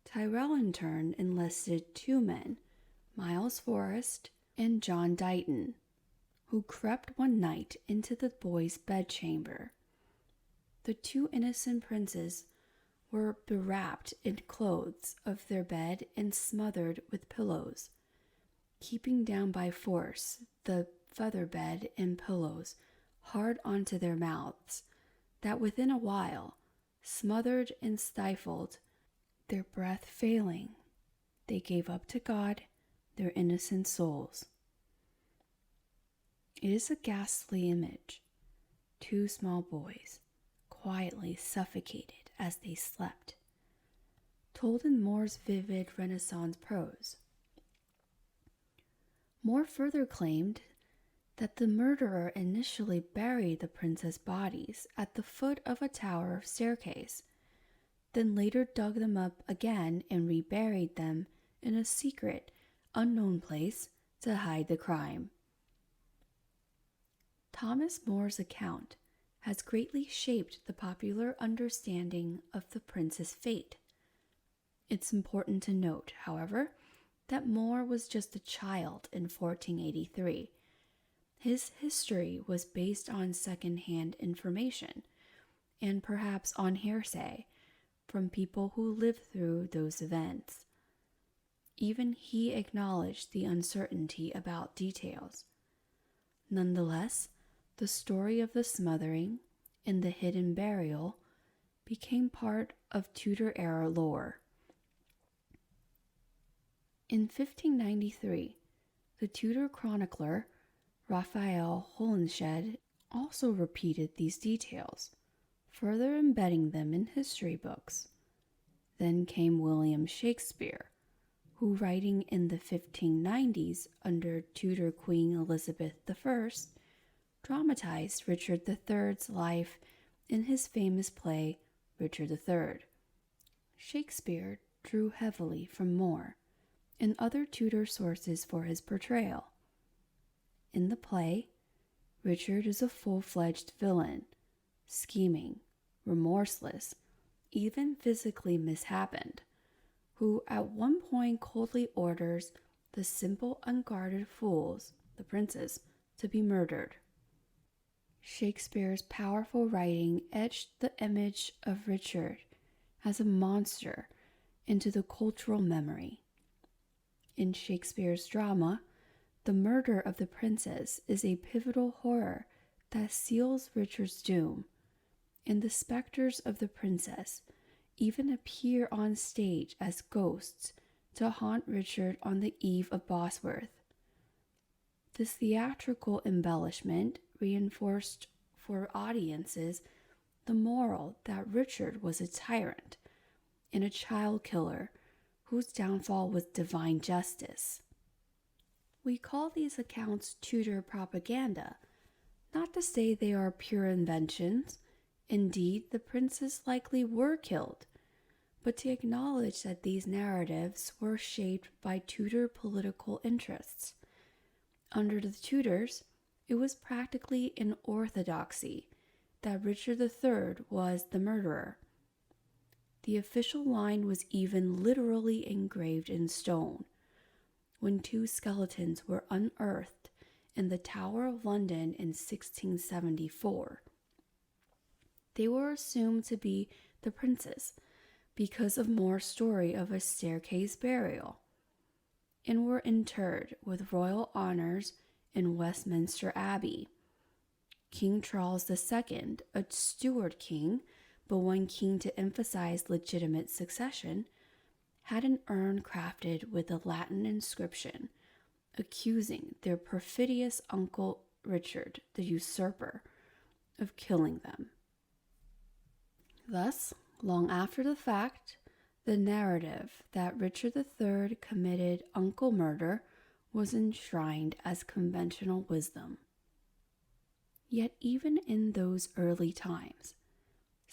Tyrrell in turn enlisted two men, Miles Forrest and John Dighton, who crept one night into the boy's bedchamber. The two innocent princes were bewrapped in clothes of their bed and smothered with pillows, keeping down by force the feather bed and pillows hard onto their mouths, that within a while, smothered and stifled, their breath failing, they gave up to God their innocent souls. It is a ghastly image. Two small boys, quietly suffocated as they slept, told in More's vivid Renaissance prose. More further claimed that the murderer initially buried the prince's bodies at the foot of a tower staircase, then later dug them up again and reburied them in a secret, unknown place to hide the crime. Thomas More's account has greatly shaped the popular understanding of the prince's fate. It's important to note, however, that More was just a child in 1483. His history was based on second-hand information, and perhaps on hearsay, from people who lived through those events. Even he acknowledged the uncertainty about details. Nonetheless, the story of the smothering and the hidden burial became part of Tudor-era lore. In 1593, The Tudor chronicler, Raphael Holinshed, also repeated these details, further embedding them in history books. Then came William Shakespeare, who, writing in the 1590s under Tudor Queen Elizabeth I, dramatized Richard III's life in his famous play Richard III. Shakespeare drew heavily from Moore and other Tudor sources for his portrayal. In the play, Richard is a full-fledged villain, scheming, remorseless, even physically misshapen, who at one point coldly orders the simple, unguarded fools, the princes, to be murdered. Shakespeare's powerful writing etched the image of Richard as a monster into the cultural memory. In Shakespeare's drama, the murder of the princess is a pivotal horror that seals Richard's doom, and the specters of the princess even appear on stage as ghosts to haunt Richard on the eve of Bosworth. This theatrical embellishment reinforced for audiences the moral that Richard was a tyrant and a child killer whose downfall was divine justice. We call these accounts Tudor propaganda, not to say they are pure inventions. Indeed, the princes likely were killed, but to acknowledge that these narratives were shaped by Tudor political interests. Under the Tudors, it was practically an orthodoxy that Richard III was the murderer. The official line was even literally engraved in stone. When two skeletons were unearthed in the Tower of London in 1674, they were assumed to be the princes because of Moore's story of a staircase burial, and were interred with royal honors in Westminster Abbey. King Charles II, a Stuart king, but one keen to emphasize legitimate succession, had an urn crafted with a Latin inscription accusing their perfidious uncle Richard, the usurper, of killing them. Thus, long after the fact, the narrative that Richard III committed uncle murder was enshrined as conventional wisdom. Yet even in those early times,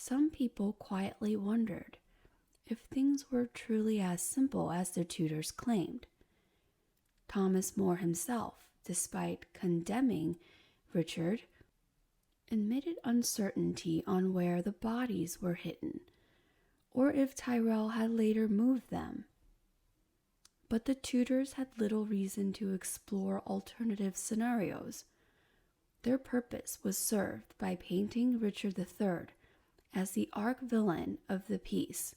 some people quietly wondered if things were truly as simple as the Tudors claimed. Thomas More himself, despite condemning Richard, admitted uncertainty on where the bodies were hidden, or if Tyrell had later moved them. But the Tudors had little reason to explore alternative scenarios. Their purpose was served by painting Richard III as the arch-villain of the piece,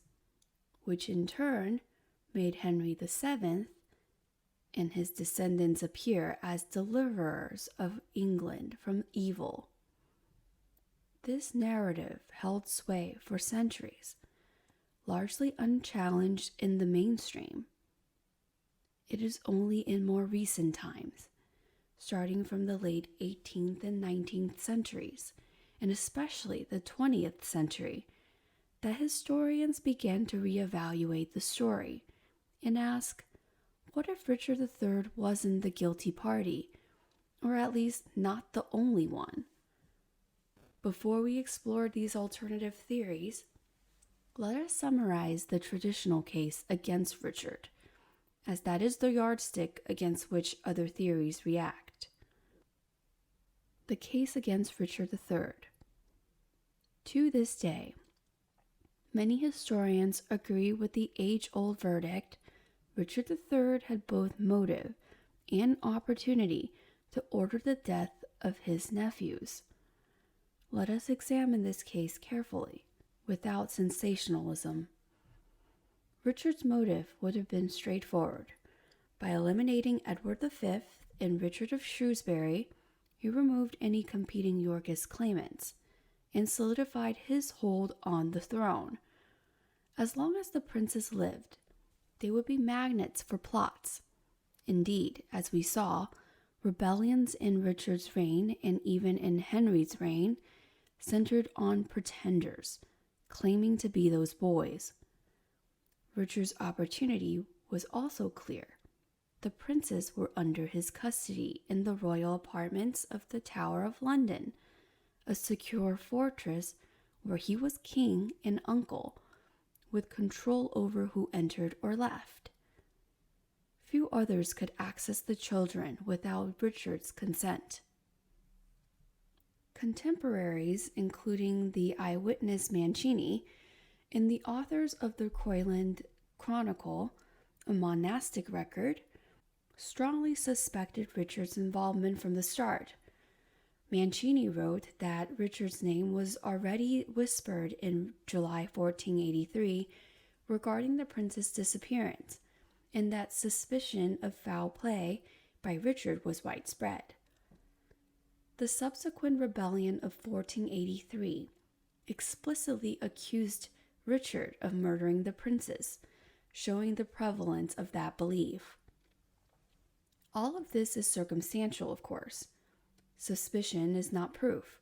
which in turn made Henry VII and his descendants appear as deliverers of England from evil. This narrative held sway for centuries, largely unchallenged in the mainstream. It is only in more recent times, starting from the late 18th and 19th centuries, and especially the 20th century, that historians began to reevaluate the story and ask, what if Richard III wasn't the guilty party, or at least not the only one? Before we explore these alternative theories, let us summarize the traditional case against Richard, as that is the yardstick against which other theories react. The case against Richard III. To this day, many historians agree with the age-old verdict: Richard III had both motive and opportunity to order the death of his nephews. Let us examine this case carefully, without sensationalism. Richard's motive would have been straightforward. By eliminating Edward V and Richard of Shrewsbury, he removed any competing Yorkist claimants and solidified his hold on the throne. As long as the princes lived, they would be magnets for plots, Indeed, as we saw, rebellions in Richard's reign and even in Henry's reign centered on pretenders, claiming to be those boys. Richard's opportunity was also clear. The princes were under his custody in the royal apartments of the Tower of London, a secure fortress where he was king and uncle, with control over who entered or left. Few others could access the children without Richard's consent. Contemporaries, including the eyewitness Mancini and the authors of the Croyland Chronicle, a monastic record, strongly suspected Richard's involvement from the start. Mancini wrote that Richard's name was already whispered in July 1483 regarding the prince's disappearance, and that suspicion of foul play by Richard was widespread. The subsequent rebellion of 1483 explicitly accused Richard of murdering the princes, showing the prevalence of that belief. All of this is circumstantial, of course. Suspicion is not proof,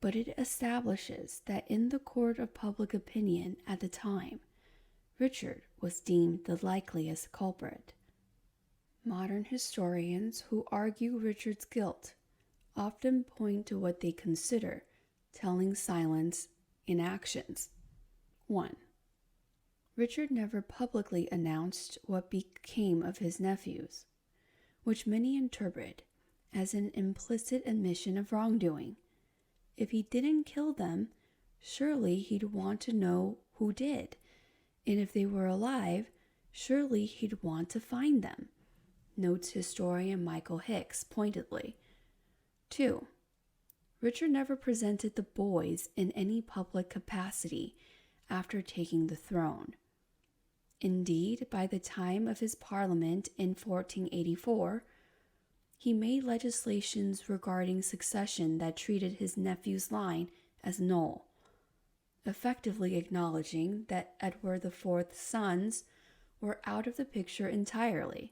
but it establishes that in the court of public opinion at the time, Richard was deemed the likeliest culprit. Modern historians who argue Richard's guilt often point to what they consider telling silence in actions. 1. Richard never publicly announced what became of his nephews, which many interpret as an implicit admission of wrongdoing. If he didn't kill them, surely he'd want to know who did, and if they were alive, surely he'd want to find them, notes historian Michael Hicks pointedly. 2. Richard never presented the boys in any public capacity after taking the throne. Indeed, by the time of his parliament in 1484, he made legislations regarding succession that treated his nephew's line as null, effectively acknowledging that Edward IV's sons were out of the picture entirely.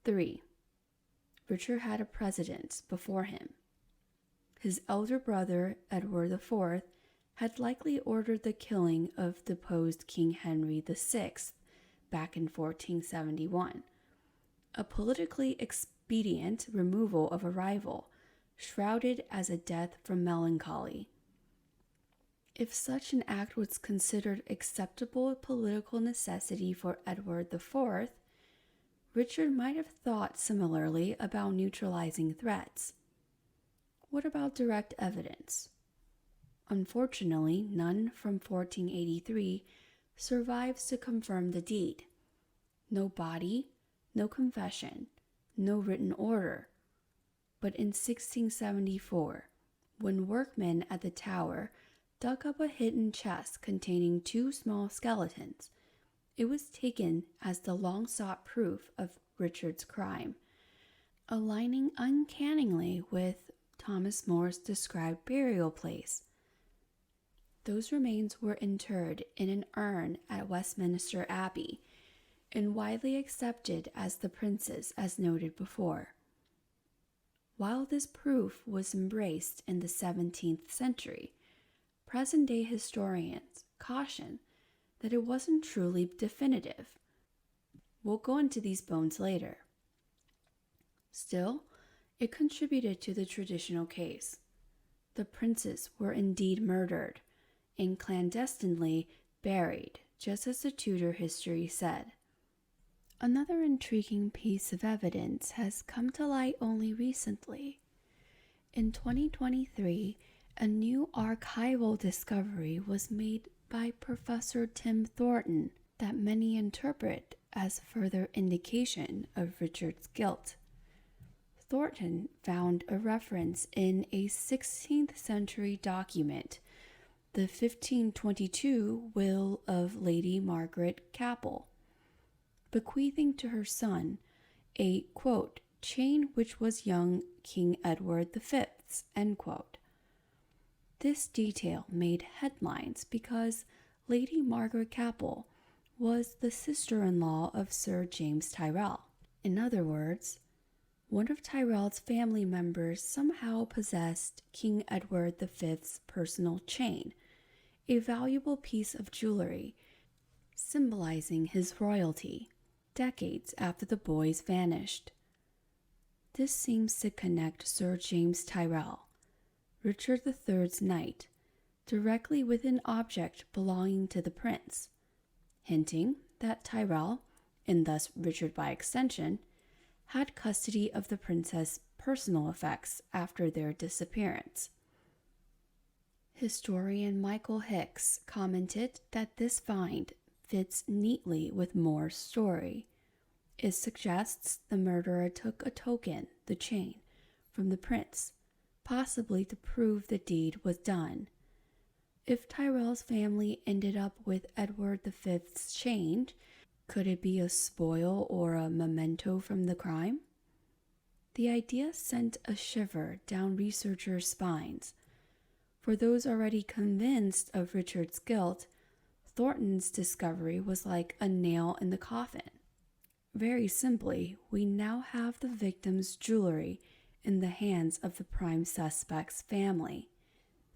3. Richard had a precedent before him. His elder brother, Edward IV, had likely ordered the killing of deposed King Henry VI back in 1471, a politically expedient removal of a rival, shrouded as a death from melancholy. If such an act was considered acceptable political necessity for Edward IV, Richard might have thought similarly about neutralizing threats. What about direct evidence? Unfortunately, none from 1483 survives to confirm the deed. No body, no confession, no written order. But in 1674, when workmen at the tower dug up a hidden chest containing 2 small skeletons, it was taken as the long-sought proof of Richard's crime, aligning uncannily with Thomas More's described burial place. Those remains were interred in an urn at Westminster Abbey, and widely accepted as the prince's, as noted before. While this proof was embraced in the 17th century, present-day historians caution that it wasn't truly definitive. We'll go into these bones later. Still, it contributed to the traditional case. The princes were indeed murdered and clandestinely buried, just as the Tudor history said. Another intriguing piece of evidence has come to light only recently. In 2023, a new archival discovery was made by Professor Tim Thornton that many interpret as further indication of Richard's guilt. Thornton found a reference in a 16th century document, the 1522 will of Lady Margaret Capel, bequeathing to her son a, quote, chain which was young King Edward V's, end quote. This detail made headlines because Lady Margaret Capel was the sister-in-law of Sir James Tyrrell. In other words, one of Tyrell's family members somehow possessed King Edward V's personal chain, a valuable piece of jewelry symbolizing his royalty, decades after the boys vanished. This seems to connect Sir James Tyrrell, Richard III's knight, directly with an object belonging to the prince, hinting that Tyrrell, and thus Richard by extension, had custody of the princess' personal effects after their disappearance. Historian Michael Hicks commented that this find fits neatly with Moore's story. It suggests the murderer took a token, the chain, from the prince, possibly to prove the deed was done. If Tyrell's family ended up with Edward V's chain, could it be a spoil or a memento from the crime? The idea sent a shiver down researchers' spines. For those already convinced of Richard's guilt, Thornton's discovery was like a nail in the coffin. Very simply, we now have the victim's jewelry in the hands of the prime suspect's family,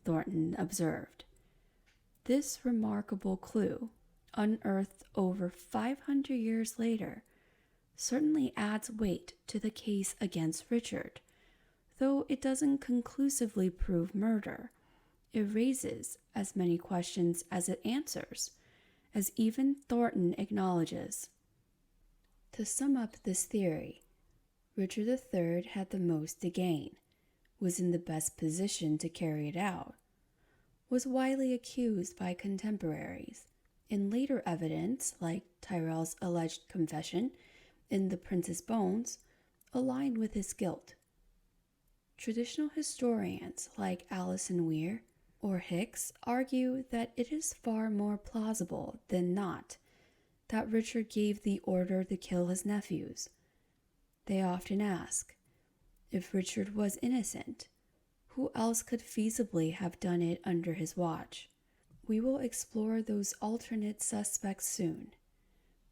Thornton observed. This remarkable clue, unearthed over 500 years later, certainly adds weight to the case against Richard, though it doesn't conclusively prove murder. It raises as many questions as it answers, as even Thornton acknowledges. To sum up this theory, Richard III had the most to gain, was in the best position to carry it out, was widely accused by contemporaries, and later evidence, like Tyrell's alleged confession in the prince's bones, aligned with his guilt. Traditional historians like Alison Weir or Hicks argue that it is far more plausible than not that Richard gave the order to kill his nephews. They often ask, if Richard was innocent, who else could feasibly have done it under his watch? We will explore those alternate suspects soon,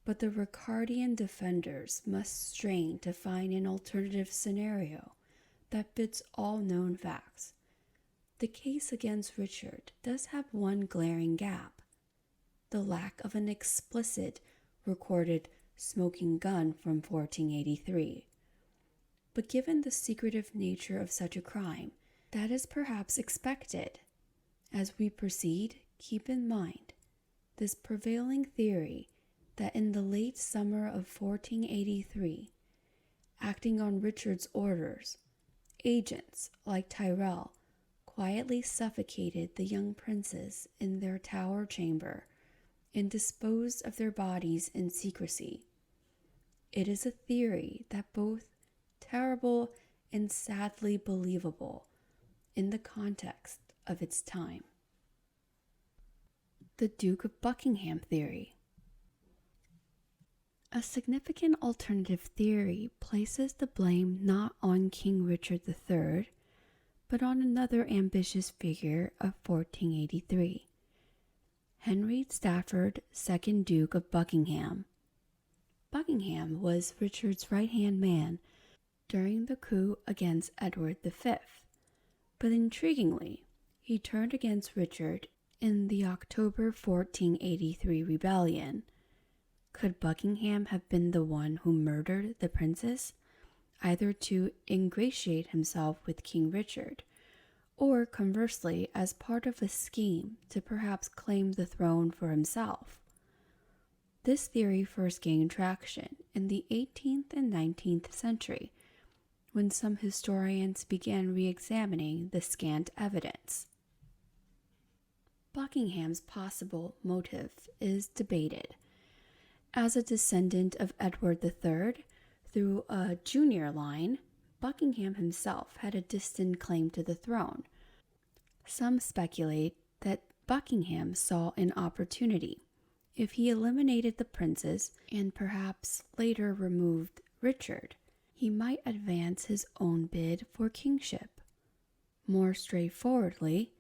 but the Ricardian defenders must strain to find an alternative scenario that fits all known facts. The case against Richard does have one glaring gap: the lack of an explicit recorded smoking gun from 1483. But given the secretive nature of such a crime, that is perhaps expected. As we proceed, keep in mind this prevailing theory that in the late summer of 1483, acting on Richard's orders, agents like Tyrell quietly suffocated the young princes in their tower chamber and disposed of their bodies in secrecy. It is a theory that both terrible and sadly believable in the context of its time. The Duke of Buckingham theory. A significant alternative theory places the blame not on King Richard III, but on another ambitious figure of 1483, Henry Stafford, 2nd Duke of Buckingham. Buckingham was Richard's right-hand man during the coup against Edward V, but intriguingly, he turned against Richard in the October 1483 rebellion. Could Buckingham have been the one who murdered the princess, either to ingratiate himself with King Richard, or conversely as part of a scheme to perhaps claim the throne for himself? This theory first gained traction in the 18th and 19th century, when some historians began re-examining the scant evidence. Buckingham's possible motive is debated. As a descendant of Edward III, through a junior line, Buckingham himself had a distant claim to the throne. Some speculate that Buckingham saw an opportunity. If he eliminated the princes and perhaps later removed Richard, he might advance his own bid for kingship. More straightforwardly,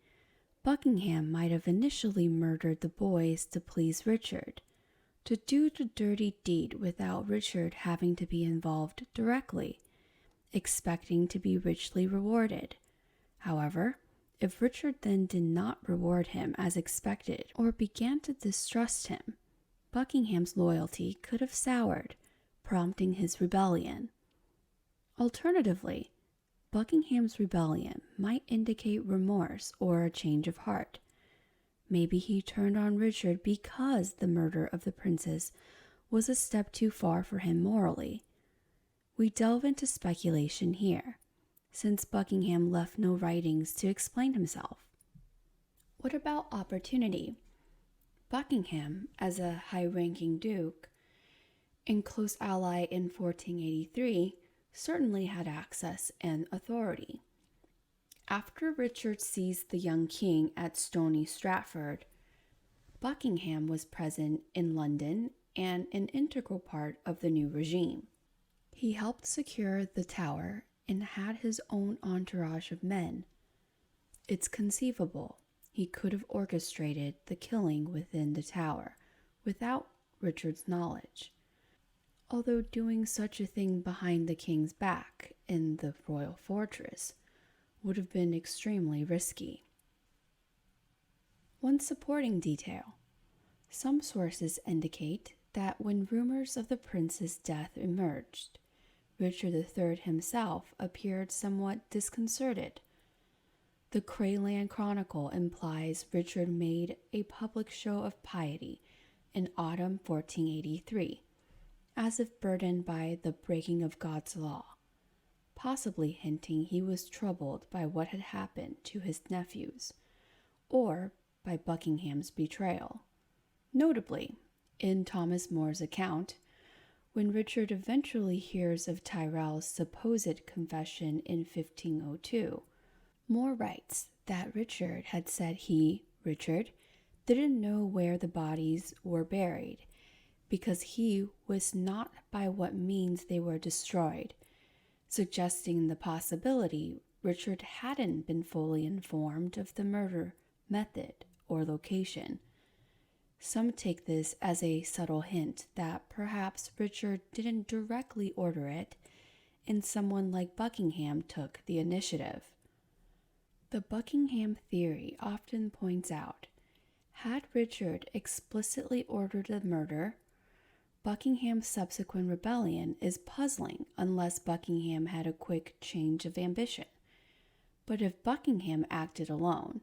Buckingham might have initially murdered the boys to please Richard, to do the dirty deed without Richard having to be involved directly, expecting to be richly rewarded. However, if Richard then did not reward him as expected or began to distrust him, Buckingham's loyalty could have soured, prompting his rebellion. Alternatively, Buckingham's rebellion might indicate remorse or a change of heart. Maybe he turned on Richard because the murder of the princess was a step too far for him morally. We delve into speculation here, since Buckingham left no writings to explain himself. What about opportunity? Buckingham, as a high-ranking duke and close ally in 1483, certainly had access and authority. After Richard seized the young king at Stony Stratford, Buckingham was present in London and an integral part of the new regime. He helped secure the Tower and had his own entourage of men. It's conceivable he could have orchestrated the killing within the Tower without Richard's knowledge, although doing such a thing behind the king's back in the royal fortress would have been extremely risky. One supporting detail. Some sources indicate that when rumors of the prince's death emerged, Richard III himself appeared somewhat disconcerted. The Crayland Chronicle implies Richard made a public show of piety in autumn 1483, as if burdened by the breaking of God's law, possibly hinting he was troubled by what had happened to his nephews, or by Buckingham's betrayal. Notably, in Thomas More's account, when Richard eventually hears of Tyrrell's supposed confession in 1502, More writes that Richard had said Richard, didn't know where the bodies were buried, because he was not by what means they were destroyed, suggesting the possibility Richard hadn't been fully informed of the murder method or location. Some take this as a subtle hint that perhaps Richard didn't directly order it, and someone like Buckingham took the initiative. The Buckingham theory often points out, had Richard explicitly ordered the murder, Buckingham's subsequent rebellion is puzzling unless Buckingham had a quick change of ambition. But if Buckingham acted alone,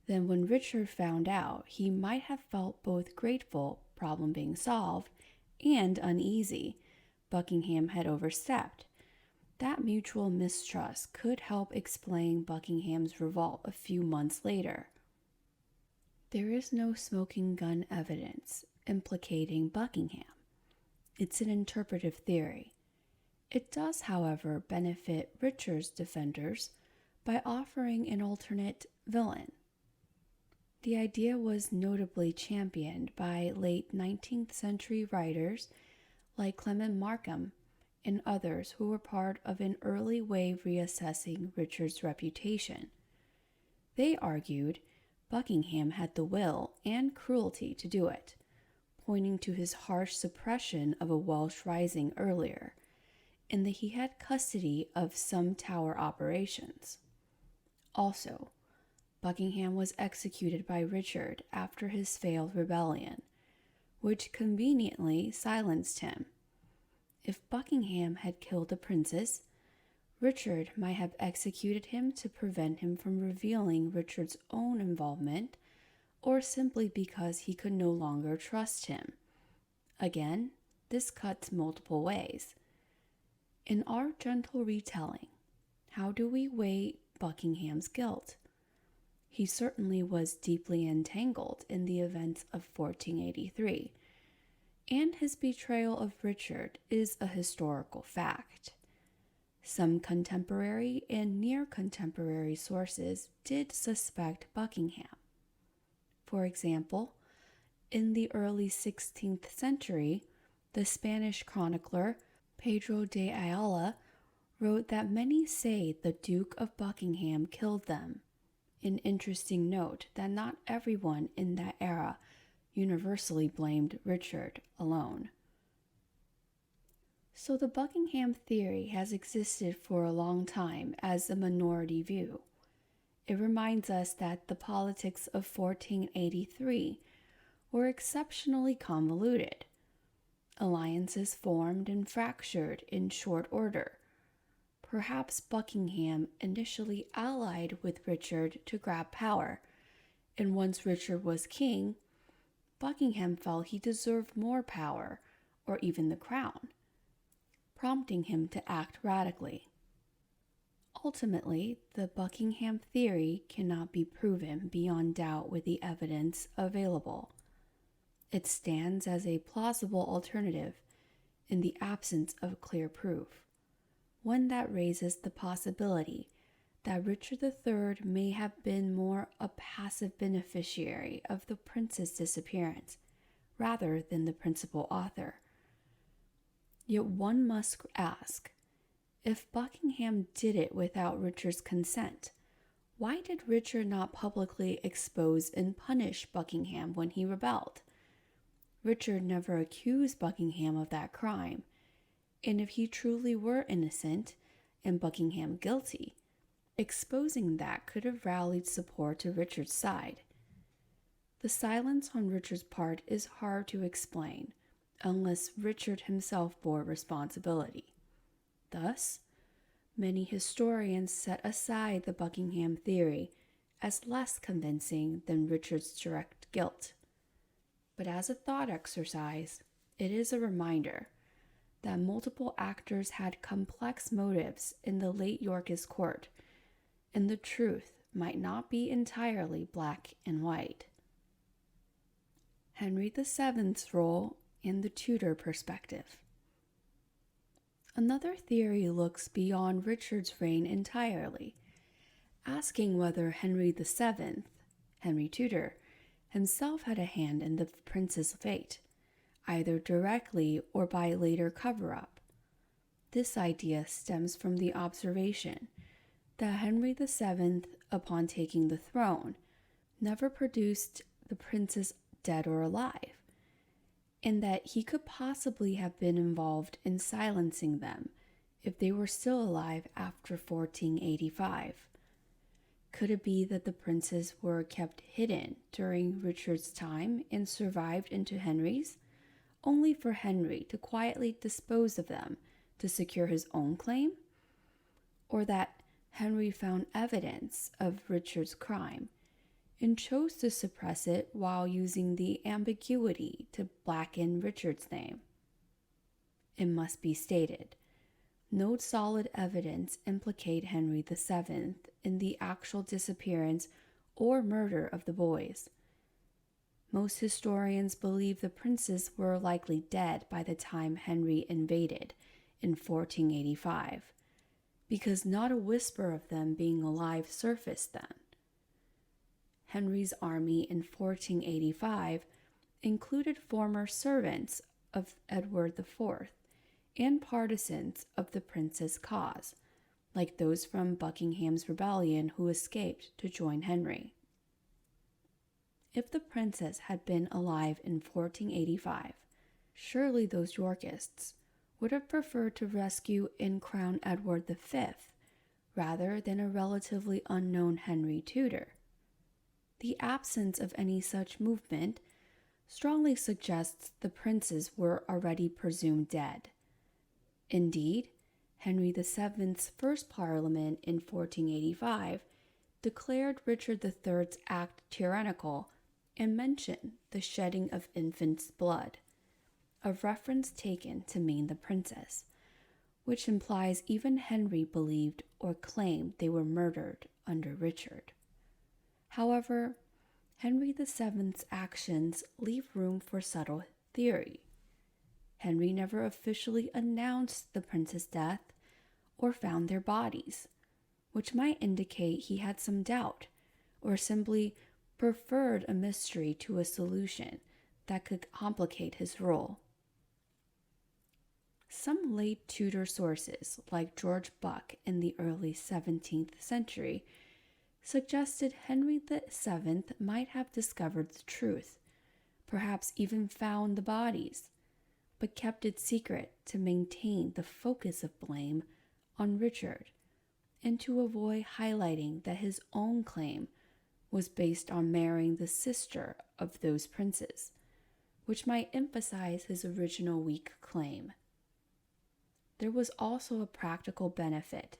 then when Richard found out, he might have felt both grateful, problem being solved, and uneasy. Buckingham had overstepped. That mutual mistrust could help explain Buckingham's revolt a few months later. There is no smoking gun evidence implicating Buckingham. It's an interpretive theory. It does, however, benefit Richard's defenders by offering an alternate villain. The idea was notably championed by late 19th century writers like Clement Markham and others who were part of an early wave reassessing Richard's reputation. They argued Buckingham had the will and cruelty to do it, pointing to his harsh suppression of a Welsh rising earlier, and that he had custody of some Tower operations. Also, Buckingham was executed by Richard after his failed rebellion, which conveniently silenced him. If Buckingham had killed the princess, Richard might have executed him to prevent him from revealing Richard's own involvement, or simply because he could no longer trust him. Again, this cuts multiple ways. In our gentle retelling, how do we weigh Buckingham's guilt? He certainly was deeply entangled in the events of 1483, and his betrayal of Richard is a historical fact. Some contemporary and near-contemporary sources did suspect Buckingham. For example, in the early 16th century, the Spanish chronicler Pedro de Ayala wrote that many say the Duke of Buckingham killed them. An interesting note that not everyone in that era universally blamed Richard alone. So the Buckingham theory has existed for a long time as a minority view. It reminds us that the politics of 1483 were exceptionally convoluted. Alliances formed and fractured in short order. Perhaps Buckingham initially allied with Richard to grab power, and once Richard was king, Buckingham felt he deserved more power, or even the crown, prompting him to act radically. Ultimately, the Buckingham theory cannot be proven beyond doubt with the evidence available. It stands as a plausible alternative in the absence of clear proof, one that raises the possibility that Richard III may have been more a passive beneficiary of the prince's disappearance rather than the principal author. Yet one must ask, if Buckingham did it without Richard's consent, why did Richard not publicly expose and punish Buckingham when he rebelled? Richard never accused Buckingham of that crime, and if he truly were innocent and Buckingham guilty, exposing that could have rallied support to Richard's side. The silence on Richard's part is hard to explain unless Richard himself bore responsibility. Thus, many historians set aside the Buckingham theory as less convincing than Richard's direct guilt. But as a thought exercise, it is a reminder that multiple actors had complex motives in the late Yorkist court, and the truth might not be entirely black and white. Henry VII's role in the Tudor perspective. Another theory looks beyond Richard's reign entirely, asking whether Henry VII, Henry Tudor, himself had a hand in the prince's fate, either directly or by later cover-up. This idea stems from the observation that Henry VII, upon taking the throne, never produced the princes dead or alive, and that he could possibly have been involved in silencing them if they were still alive after 1485. Could it be that the princes were kept hidden during Richard's time and survived into Henry's, only for Henry to quietly dispose of them to secure his own claim? Or that Henry found evidence of Richard's crime and chose to suppress it while using the ambiguity to blacken Richard's name? It must be stated, no solid evidence implicate Henry VII in the actual disappearance or murder of the boys. Most historians believe the princes were likely dead by the time Henry invaded in 1485, because not a whisper of them being alive surfaced then. Henry's army in 1485 included former servants of Edward IV and partisans of the prince's cause, like those from Buckingham's rebellion who escaped to join Henry. If the princes had been alive in 1485, surely those Yorkists would have preferred to rescue and crown Edward V rather than a relatively unknown Henry Tudor. The absence of any such movement strongly suggests the princes were already presumed dead. Indeed, Henry VII's first parliament in 1485 declared Richard III's act tyrannical and mentioned the shedding of infants' blood, a reference taken to mean the princes, which implies even Henry believed or claimed they were murdered under Richard. However, Henry VII's actions leave room for subtle theory. Henry never officially announced the prince's death or found their bodies, which might indicate he had some doubt or simply preferred a mystery to a solution that could complicate his rule. Some late Tudor sources, like George Buck in the early 17th century, suggested Henry VII might have discovered the truth, perhaps even found the bodies, but kept it secret to maintain the focus of blame on Richard and to avoid highlighting that his own claim was based on marrying the sister of those princes, which might emphasize his original weak claim. There was also a practical benefit.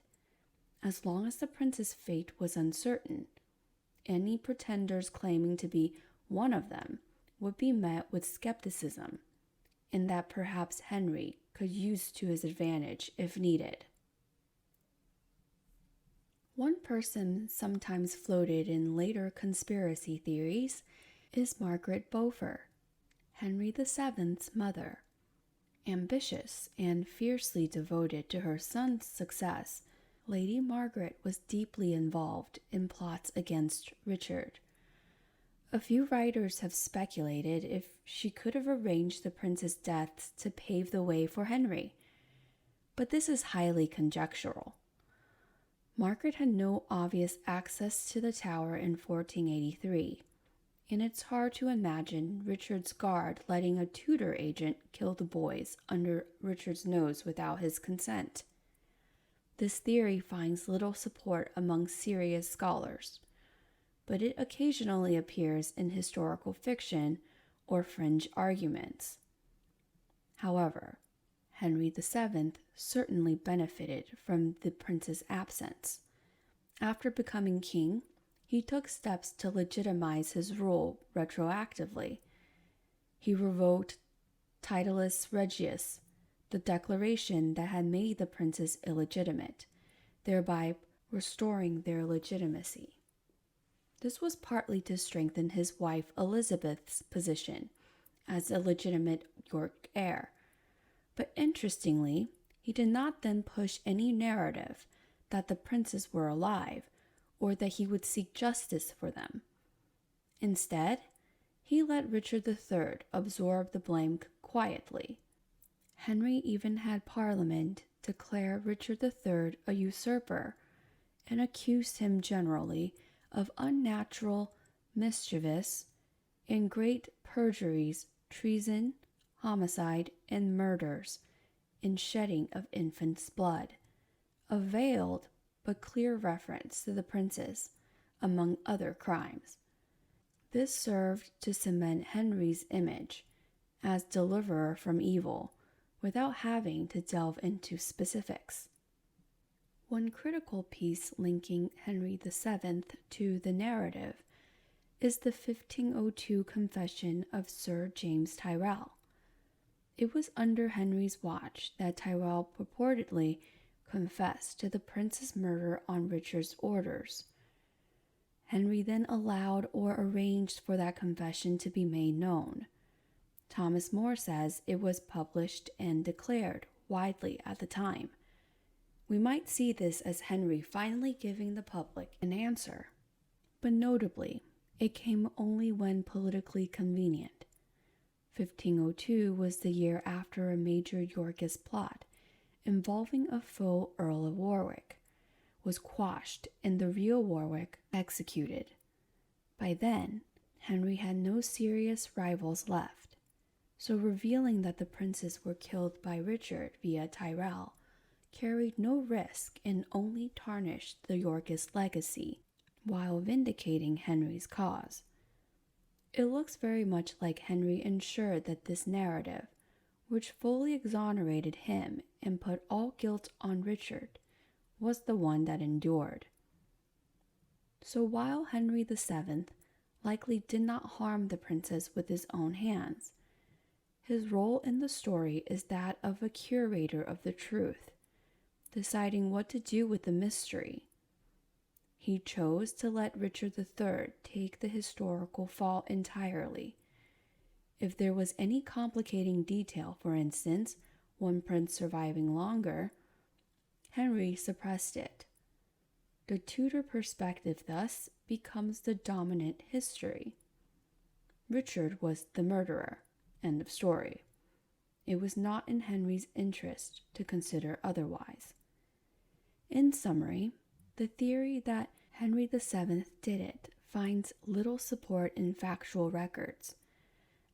As long as the prince's fate was uncertain, any pretenders claiming to be one of them would be met with skepticism, and that perhaps Henry could use to his advantage if needed. One person sometimes floated in later conspiracy theories is Margaret Beaufort, Henry VII's mother. Ambitious and fiercely devoted to her son's success, Lady Margaret was deeply involved in plots against Richard. A few writers have speculated if she could have arranged the prince's deaths to pave the way for Henry, but this is highly conjectural. Margaret had no obvious access to the Tower in 1483, and it's hard to imagine Richard's guard letting a Tudor agent kill the boys under Richard's nose without his consent. This theory finds little support among serious scholars, but it occasionally appears in historical fiction or fringe arguments. However, Henry VII certainly benefited from the prince's absence. After becoming king, he took steps to legitimize his rule retroactively. He revoked Titulus Regius, the declaration that had made the princes illegitimate, thereby restoring their legitimacy. This was partly to strengthen his wife Elizabeth's position as a legitimate York heir. But interestingly, he did not then push any narrative that the princes were alive or that he would seek justice for them. Instead, he let Richard III absorb the blame quietly. Henry even had Parliament declare Richard III a usurper and accused him generally of unnatural, mischievous, and great perjuries, treason, homicide, and murders, and shedding of infants' blood, a veiled but clear reference to the princes, among other crimes. This served to cement Henry's image as deliverer from evil, without having to delve into specifics. One critical piece linking Henry VII to the narrative is the 1502 confession of Sir James Tyrrell. It was under Henry's watch that Tyrrell purportedly confessed to the prince's murder on Richard's orders. Henry then allowed or arranged for that confession to be made known. Thomas More says it was published and declared widely at the time. We might see this as Henry finally giving the public an answer, but notably, it came only when politically convenient. 1502 was the year after a major Yorkist plot involving a faux Earl of Warwick was quashed and the real Warwick executed. By then, Henry had no serious rivals left, so revealing that the princes were killed by Richard via Tyrrell carried no risk and only tarnished the Yorkist legacy while vindicating Henry's cause. It looks very much like Henry ensured that this narrative, which fully exonerated him and put all guilt on Richard, was the one that endured. So while Henry VII likely did not harm the princes with his own hands, his role in the story is that of a curator of the truth, deciding what to do with the mystery. He chose to let Richard III take the historical fall entirely. If there was any complicating detail, for instance, one prince surviving longer, Henry suppressed it. The Tudor perspective thus becomes the dominant history. Richard was the murderer. End of story. It was not in Henry's interest to consider otherwise. In summary, the theory that Henry VII did it finds little support in factual records.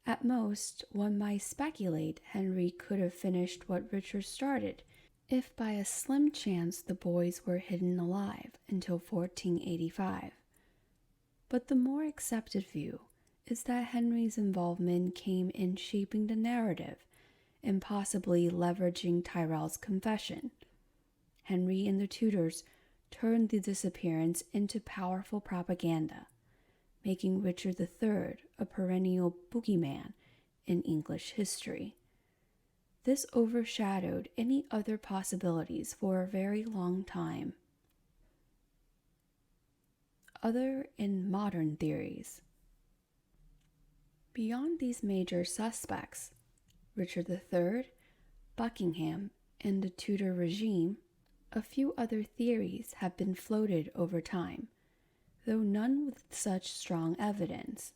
At most, one might speculate Henry could have finished what Richard started, if by a slim chance the boys were hidden alive until 1485. But the more accepted view is that Henry's involvement came in shaping the narrative and possibly leveraging Tyrrell's confession. Henry and the Tudors turned the disappearance into powerful propaganda, making Richard III a perennial boogeyman in English history. This overshadowed any other possibilities for a very long time. Other and modern theories. Beyond these major suspects, Richard III, Buckingham, and the Tudor regime, a few other theories have been floated over time, though none with such strong evidence.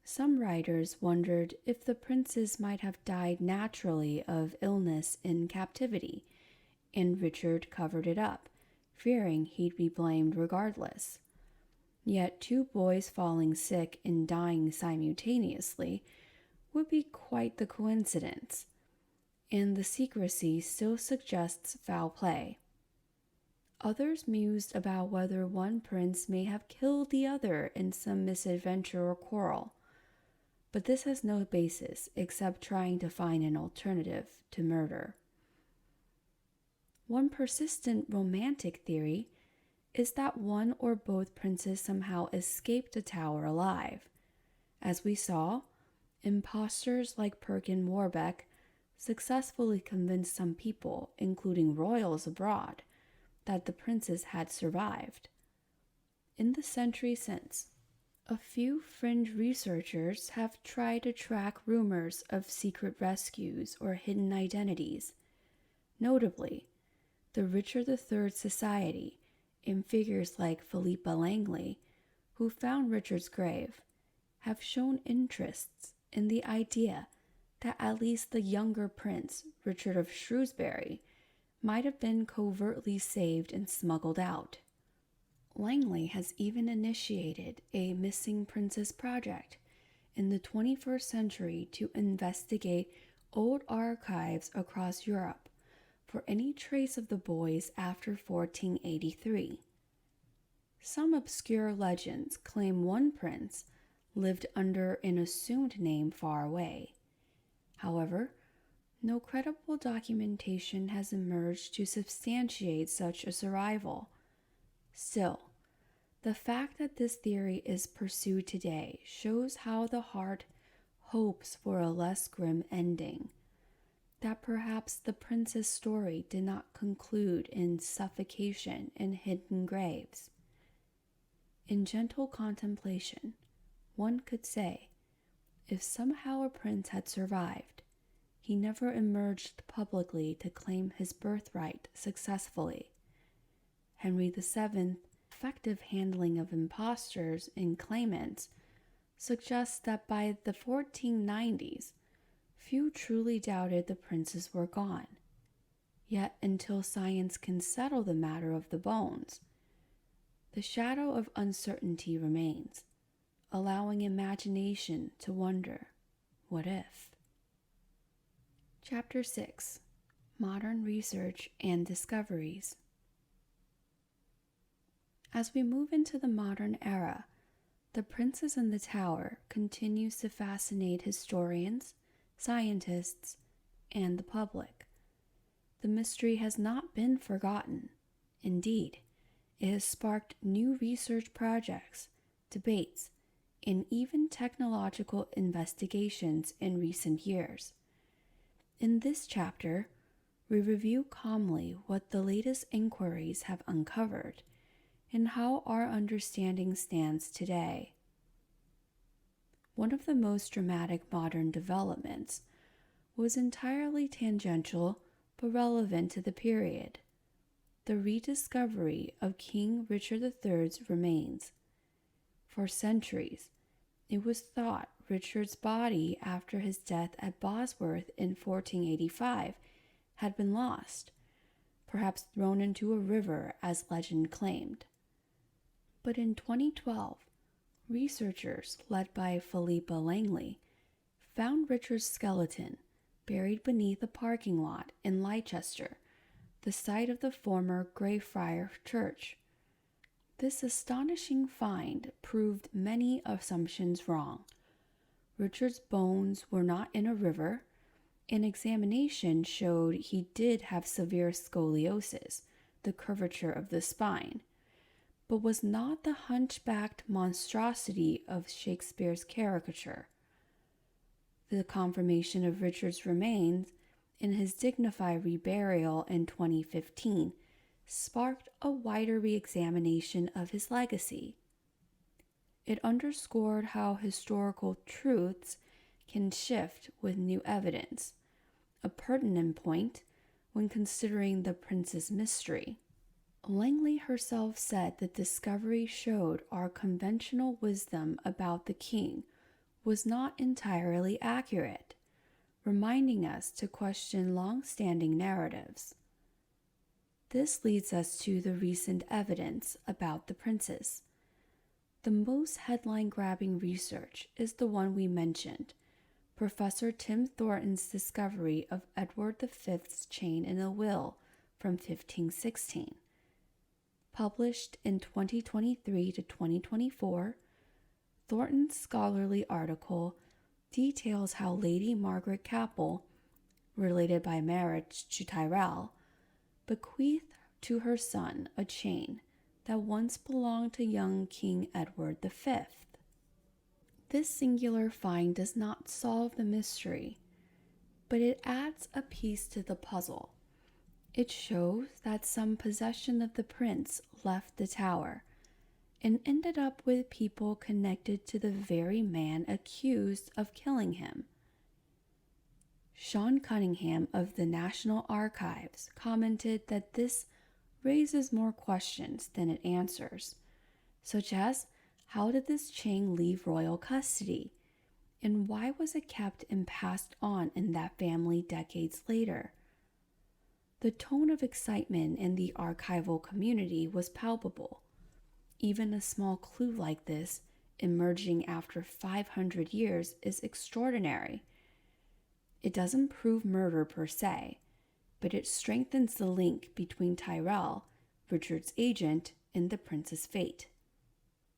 Some writers wondered if the princes might have died naturally of illness in captivity, and Richard covered it up, fearing he'd be blamed regardless. Yet 2 boys falling sick and dying simultaneously would be quite the coincidence, and the secrecy still suggests foul play. Others mused about whether one prince may have killed the other in some misadventure or quarrel, but this has no basis except trying to find an alternative to murder. One persistent romantic theory is that one or both princes somehow escaped the tower alive. As we saw, imposters like Perkin Warbeck successfully convinced some people, including royals abroad, that the princes had survived. In the century since, a few fringe researchers have tried to track rumors of secret rescues or hidden identities. Notably, the Richard III Society and figures like Philippa Langley, who found Richard's grave, have shown interests in the idea that at least the younger prince, Richard of Shrewsbury, might have been covertly saved and smuggled out. Langley has even initiated a missing princess project in the 21st century to investigate old archives across Europe for any trace of the boys after 1483. Some obscure legends claim one prince lived under an assumed name far away. However, no credible documentation has emerged to substantiate such a survival. Still, the fact that this theory is pursued today shows how the heart hopes for a less grim ending, that perhaps the prince's story did not conclude in suffocation and hidden graves. In gentle contemplation, one could say, if somehow a prince had survived, he never emerged publicly to claim his birthright successfully. Henry VII's effective handling of impostors and claimants suggests that by the 1490s, few truly doubted the princes were gone. Yet until science can settle the matter of the bones, the shadow of uncertainty remains, allowing imagination to wonder, what if? Chapter 6. Modern Research and Discoveries. As we move into the modern era, the Princes in the Tower continues to fascinate historians, scientists, and the public. The mystery has not been forgotten. Indeed, it has sparked new research projects, debates, and even technological investigations in recent years. In this chapter, we review calmly what the latest inquiries have uncovered and how our understanding stands today. One of the most dramatic modern developments was entirely tangential but relevant to the period: the rediscovery of King Richard III's remains. For centuries, it was thought Richard's body after his death at Bosworth in 1485 had been lost, perhaps thrown into a river as legend claimed. But in 2012, researchers led by Philippa Langley found Richard's skeleton buried beneath a parking lot in Leicester, the site of the former Greyfriars Church. This astonishing find proved many assumptions wrong. Richard's bones were not in a river. An examination showed he did have severe scoliosis, the curvature of the spine, but was not the hunchbacked monstrosity of Shakespeare's caricature. The confirmation of Richard's remains in his dignified reburial in 2015 sparked a wider re-examination of his legacy. It underscored how historical truths can shift with new evidence, a pertinent point when considering the prince's mystery. Langley herself said the discovery showed our conventional wisdom about the king was not entirely accurate, reminding us to question long-standing narratives. This leads us to the recent evidence about the princes. The most headline-grabbing research is the one we mentioned, Professor Tim Thornton's discovery of Edward V's chain in a will from 1516. Published in 2023 to 2024, Thornton's scholarly article details how Lady Margaret Capel, related by marriage to Tyrrell, bequeathed to her son a chain that once belonged to young King Edward V. This singular find does not solve the mystery, but it adds a piece to the puzzle. It shows that some possession of the prince left the tower and ended up with people connected to the very man accused of killing him. Sean Cunningham of the National Archives commented that this raises more questions than it answers, such as how did this chain leave royal custody, and why was it kept and passed on in that family decades later? The tone of excitement in the archival community was palpable. Even a small clue like this, emerging after 500 years, is extraordinary. It doesn't prove murder per se, but it strengthens the link between Tyrrell, Richard's agent, and the prince's fate.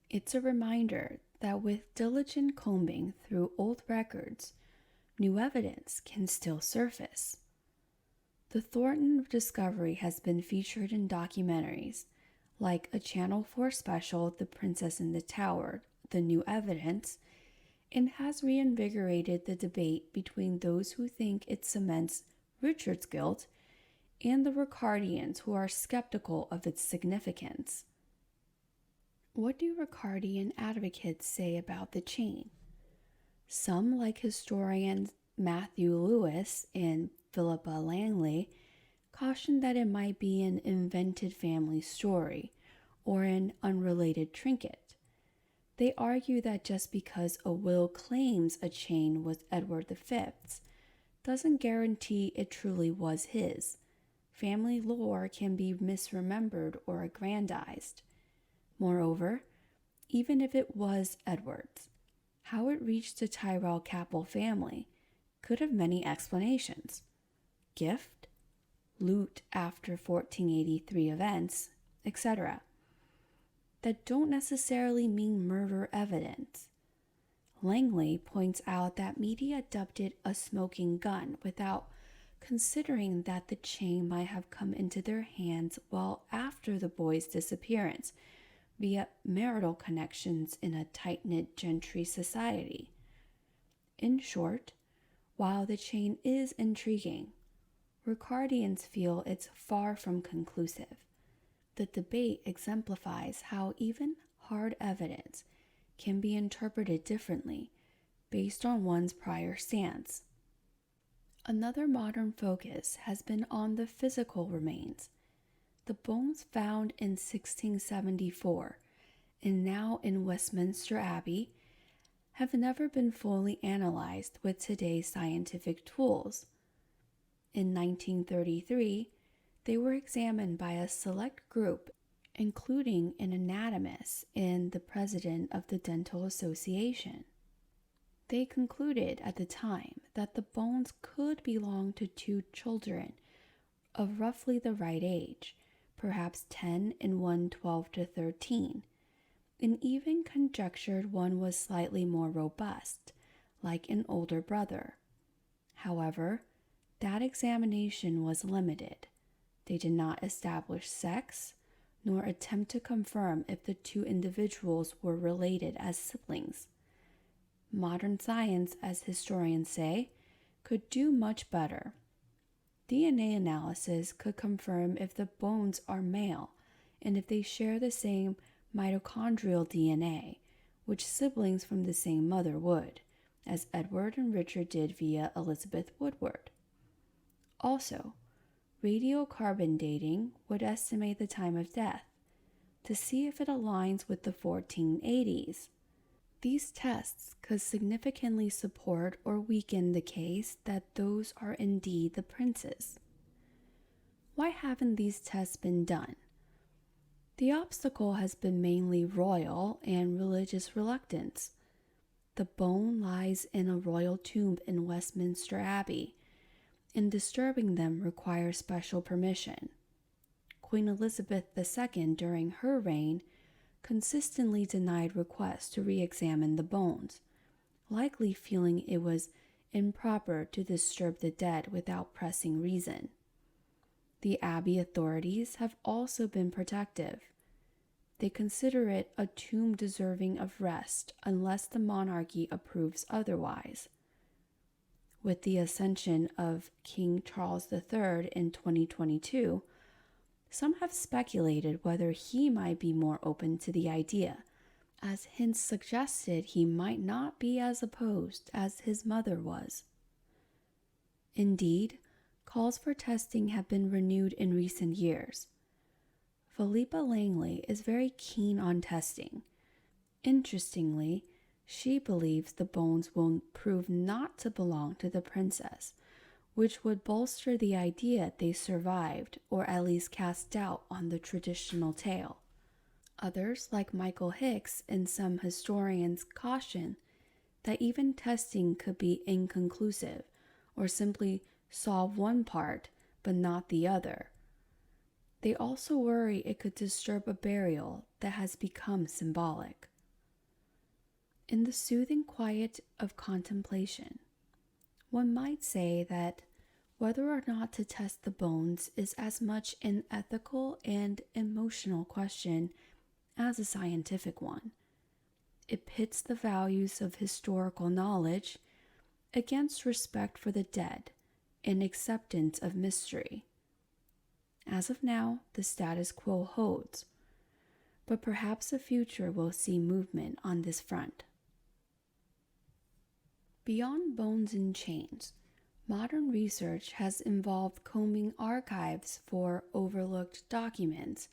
It's a reminder that with diligent combing through old records, new evidence can still surface. The Thornton discovery has been featured in documentaries, like a Channel 4 special, The Princess in the Tower, The New Evidence, and has reinvigorated the debate between those who think it cements Richard's guilt and the Ricardians who are skeptical of its significance. What do Ricardian advocates say about the chain? Some, like historians Matthew Lewis and Philippa Langley, cautioned that it might be an invented family story or an unrelated trinket. They argue that just because a will claims a chain was Edward V's doesn't guarantee it truly was his. Family lore can be misremembered or aggrandized. Moreover, even if it was Edward's, how it reached the Tyrrell Capel family could have many explanations. Gift, loot after 1483 events, etc. that don't necessarily mean murder evidence. Langley points out that media dubbed it a smoking gun without considering that the chain might have come into their hands well after the boy's disappearance via marital connections in a tight-knit gentry society. In short, while the chain is intriguing, Ricardians feel it's far from conclusive. The debate exemplifies how even hard evidence can be interpreted differently based on one's prior stance. Another modern focus has been on the physical remains. The bones found in 1674 and now in Westminster Abbey have never been fully analyzed with today's scientific tools. In 1933, they were examined by a select group, including an anatomist and the president of the Dental Association. They concluded at the time that the bones could belong to two children of roughly the right age, perhaps 10 and one 12 to 13, and even conjectured one was slightly more robust, like an older brother. However, that examination was limited. They did not establish sex, nor attempt to confirm if the two individuals were related as siblings. Modern science, as historians say, could do much better. DNA analysis could confirm if the bones are male and if they share the same mitochondrial DNA, which siblings from the same mother would, as Edward and Richard did via Elizabeth Woodward. Also, radiocarbon dating would estimate the time of death to see if it aligns with the 1480s. These tests could significantly support or weaken the case that those are indeed the princes. Why haven't these tests been done? The obstacle has been mainly royal and religious reluctance. The bone lies in a royal tomb in Westminster Abbey, and disturbing them requires special permission. Queen Elizabeth II, during her reign, consistently denied requests to re-examine the bones, likely feeling it was improper to disturb the dead without pressing reason. The Abbey authorities have also been protective. They consider it a tomb deserving of rest unless the monarchy approves otherwise. With the ascension of King Charles III in 2022, some have speculated whether he might be more open to the idea, as hints suggested he might not be as opposed as his mother was. Indeed, calls for testing have been renewed in recent years. Philippa Langley is very keen on testing. Interestingly, she believes the bones will prove not to belong to the princess, which would bolster the idea they survived or at least cast doubt on the traditional tale. Others, like Michael Hicks and some historians, caution that even testing could be inconclusive or simply solve one part but not the other. They also worry it could disturb a burial that has become symbolic. In the soothing quiet of contemplation, one might say that whether or not to test the bones is as much an ethical and emotional question as a scientific one. It pits the values of historical knowledge against respect for the dead and acceptance of mystery. As of now, the status quo holds, but perhaps the future will see movement on this front. Beyond bones and chains, modern research has involved combing archives for overlooked documents,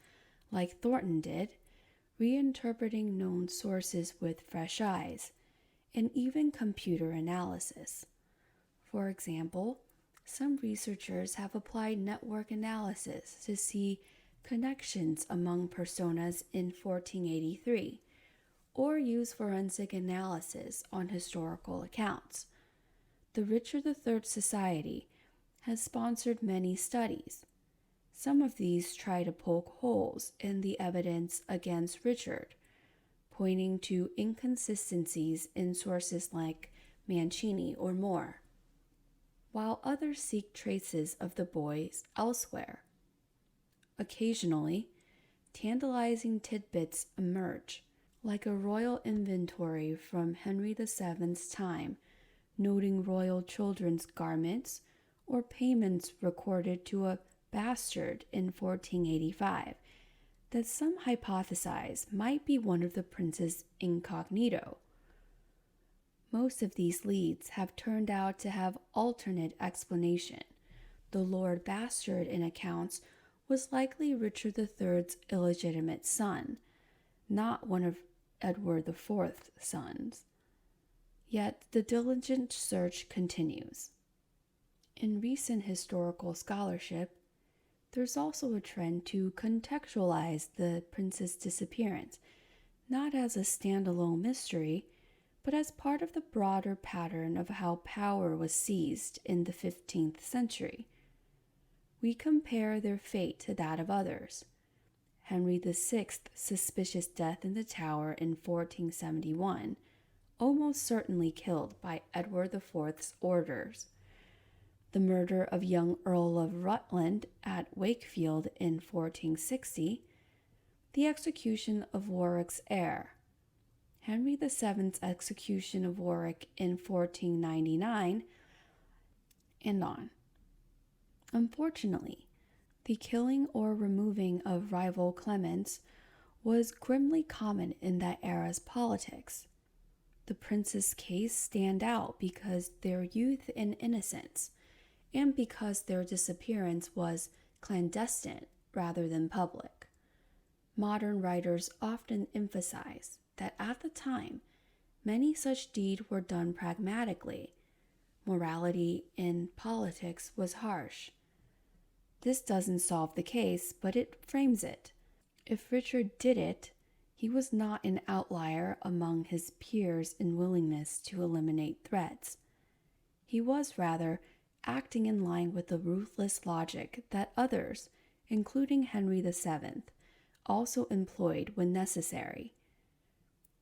like Thornton did, reinterpreting known sources with fresh eyes, and even computer analysis. For example, some researchers have applied network analysis to see connections among personas in 1483, or use forensic analysis on historical accounts. The Richard III Society has sponsored many studies. Some of these try to poke holes in the evidence against Richard, pointing to inconsistencies in sources like Mancini or Moore, while others seek traces of the boys elsewhere. Occasionally, tantalizing tidbits emerge, like a royal inventory from Henry VII's time, noting royal children's garments or payments recorded to a bastard in 1485 that some hypothesize might be one of the prince's incognito. Most of these leads have turned out to have alternate explanation. The Lord Bastard in accounts was likely Richard III's illegitimate son, not one of Edward IV's sons. Yet the diligent search continues. In recent historical scholarship, there's also a trend to contextualize the prince's disappearance, not as a standalone mystery, but as part of the broader pattern of how power was seized in the 15th century. We compare their fate to that of others. Henry VI's suspicious death in the Tower in 1471, almost certainly killed by Edward IV's orders. The murder of young Earl of Rutland at Wakefield in 1460, the execution of Warwick's heir, Henry VII's execution of Warwick in 1499, and on. Unfortunately, the killing or removing of rival claimants was grimly common in that era's politics. The princes' case stand out because their youth and innocence, and because their disappearance was clandestine rather than public. Modern writers often emphasize that at the time, many such deeds were done pragmatically. Morality in politics was harsh. This doesn't solve the case, but it frames it. If Richard did it, he was not an outlier among his peers in willingness to eliminate threats. He was rather acting in line with the ruthless logic that others, including Henry VII, also employed when necessary.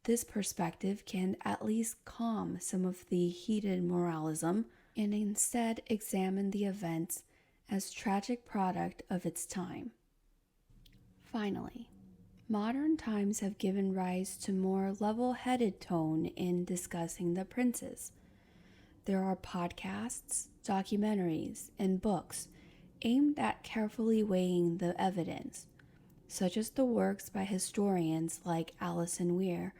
This perspective can at least calm some of the heated moralism and instead examine the events as tragic product of its time. Finally, modern times have given rise to more level-headed tone in discussing the princes. There are podcasts, documentaries, and books aimed at carefully weighing the evidence, such as the works by historians like Alison Weir,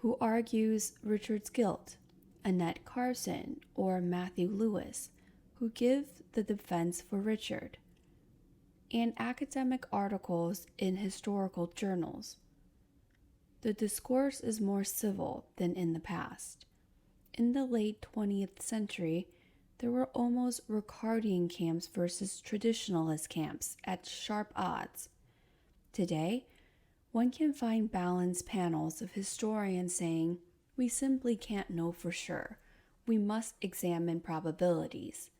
who argues Richard's guilt, Annette Carson, or Matthew Lewis, who give the defense for Richard, and academic articles in historical journals. The discourse is more civil than in the past. In the late 20th century, there were almost Ricardian camps versus traditionalist camps at sharp odds. Today, one can find balanced panels of historians saying, "We simply can't know for sure. We must examine probabilities."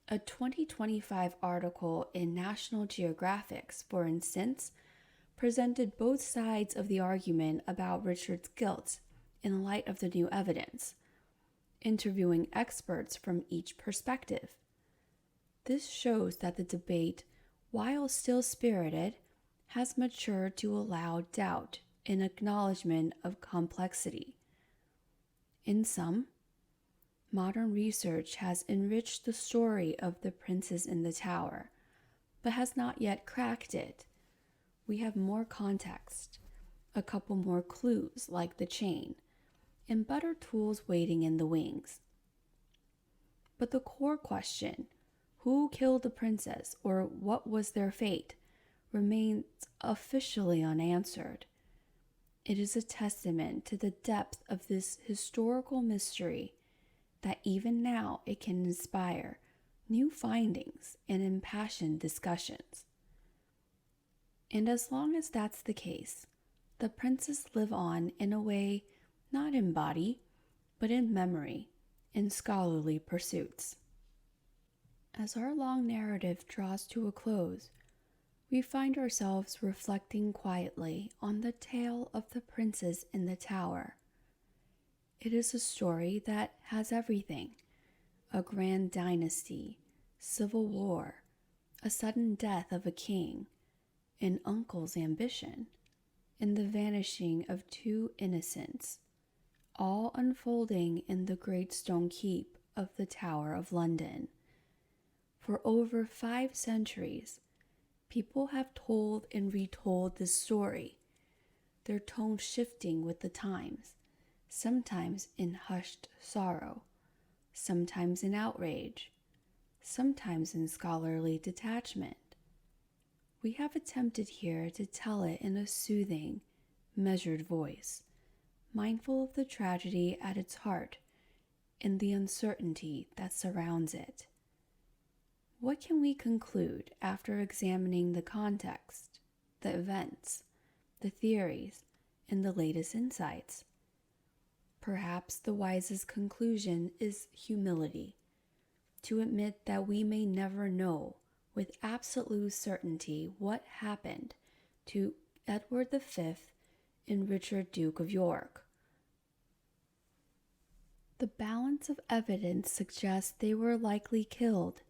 A 2025 article in National Geographic, for instance, presented both sides of the argument about Richard's guilt in light of the new evidence, interviewing experts from each perspective. This shows that the debate, while still spirited, has matured to allow doubt and acknowledgement of complexity. In sum, modern research has enriched the story of the princes in the Tower, but has not yet cracked it. We have more context, a couple more clues like the chain, and better tools waiting in the wings. But the core question, who killed the princess or what was their fate, remains officially unanswered. It is a testament to the depth of this historical mystery that even now it can inspire new findings and impassioned discussions. And as long as that's the case, the princes live on in a way not in body, but in memory, in scholarly pursuits. As our long narrative draws to a close, we find ourselves reflecting quietly on the tale of the princes in the Tower. It is a story that has everything: a grand dynasty, civil war, a sudden death of a king, an uncle's ambition, and the vanishing of two innocents, all unfolding in the great stone keep of the Tower of London. For over 5 centuries, people have told and retold this story, their tone shifting with the times, sometimes in hushed sorrow, sometimes in outrage, sometimes in scholarly detachment. We have attempted here to tell it in a soothing, measured voice, mindful of the tragedy at its heart and the uncertainty that surrounds it. What can we conclude after examining the context, the events, the theories, and the latest insights? Perhaps the wisest conclusion is humility, to admit that we may never know with absolute certainty what happened to Edward V and Richard, Duke of York. The balance of evidence suggests they were likely killed,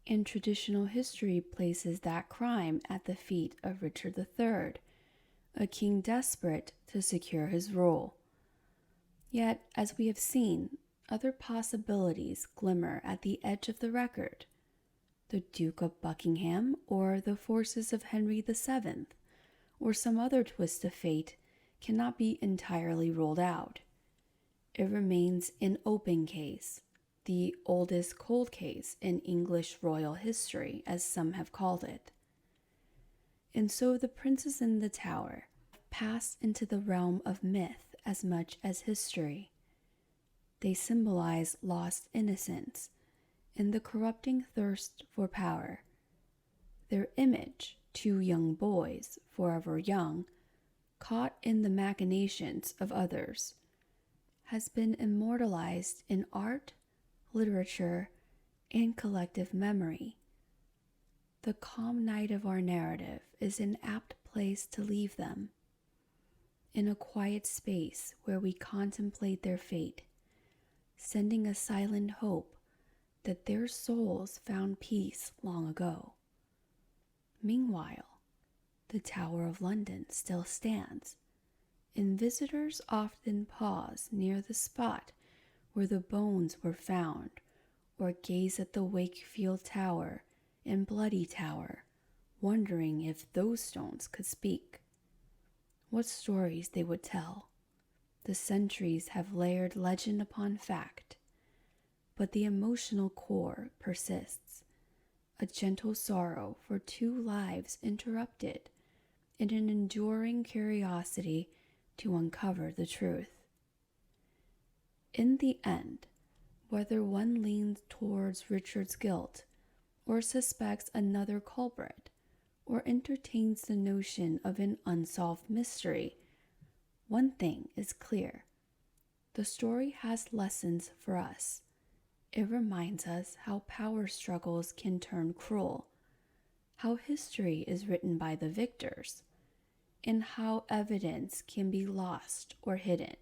and traditional history places that crime at the feet of Richard III, a king desperate to secure his rule. Yet, as we have seen, other possibilities glimmer at the edge of the record. The Duke of Buckingham, or the forces of Henry VII, or some other twist of fate cannot be entirely ruled out. It remains an open case, the oldest cold case in English royal history, as some have called it. And so the princes in the Tower passed into the realm of myth as much as history. They symbolize lost innocence and the corrupting thirst for power. Their image, two young boys, forever young, caught in the machinations of others, has been immortalized in art, literature, and collective memory. The calm night of our narrative is an apt place to leave them, in a quiet space where we contemplate their fate, sending a silent hope that their souls found peace long ago. Meanwhile, the Tower of London still stands, and visitors often pause near the spot where the bones were found, or gaze at the Wakefield Tower and Bloody Tower, wondering if those stones could speak. What stories they would tell. The centuries have layered legend upon fact, but the emotional core persists, a gentle sorrow for two lives interrupted, and an enduring curiosity to uncover the truth. In the end, whether one leans towards Richard's guilt, or suspects another culprit, or entertains the notion of an unsolved mystery, one thing is clear. The story has lessons for us. It reminds us how power struggles can turn cruel, how history is written by the victors, and how evidence can be lost or hidden,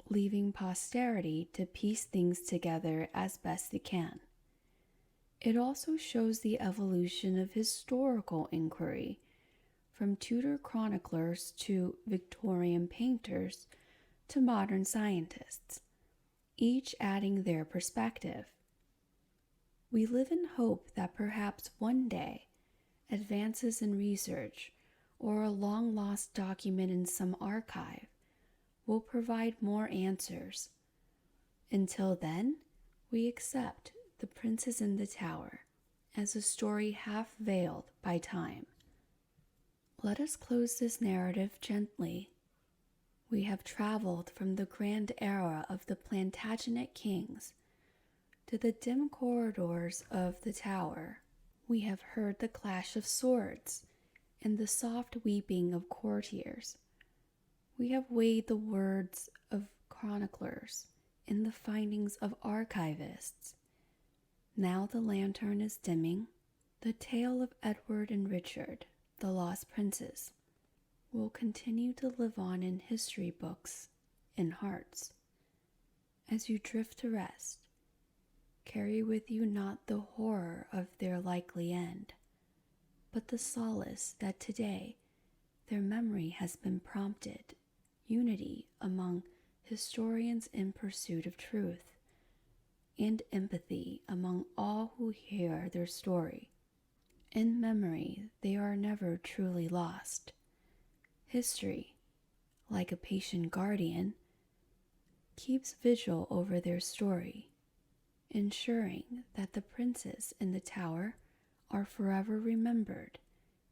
leaving posterity to piece things together as best it can. It also shows the evolution of historical inquiry, from Tudor chroniclers to Victorian painters to modern scientists, each adding their perspective. We live in hope that perhaps one day advances in research or a long-lost document in some archive will provide more answers. Until then, we accept The Princes in the Tower as a story half veiled by time. Let us close this narrative gently. We have traveled from the grand era of the Plantagenet kings to the dim corridors of the Tower. We have heard the clash of swords and the soft weeping of courtiers. We have weighed the words of chroniclers and the findings of archivists. Now the lantern is dimming. The tale of Edward and Richard, the lost princes, will continue to live on in history books and hearts. As you drift to rest, carry with you not the horror of their likely end, but the solace that today their memory has been prompted, unity among historians in pursuit of truth, and empathy among all who hear their story. In memory, they are never truly lost. History, like a patient guardian, keeps vigil over their story, ensuring that the princes in the Tower are forever remembered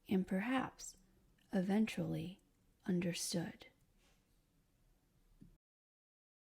and perhaps eventually understood.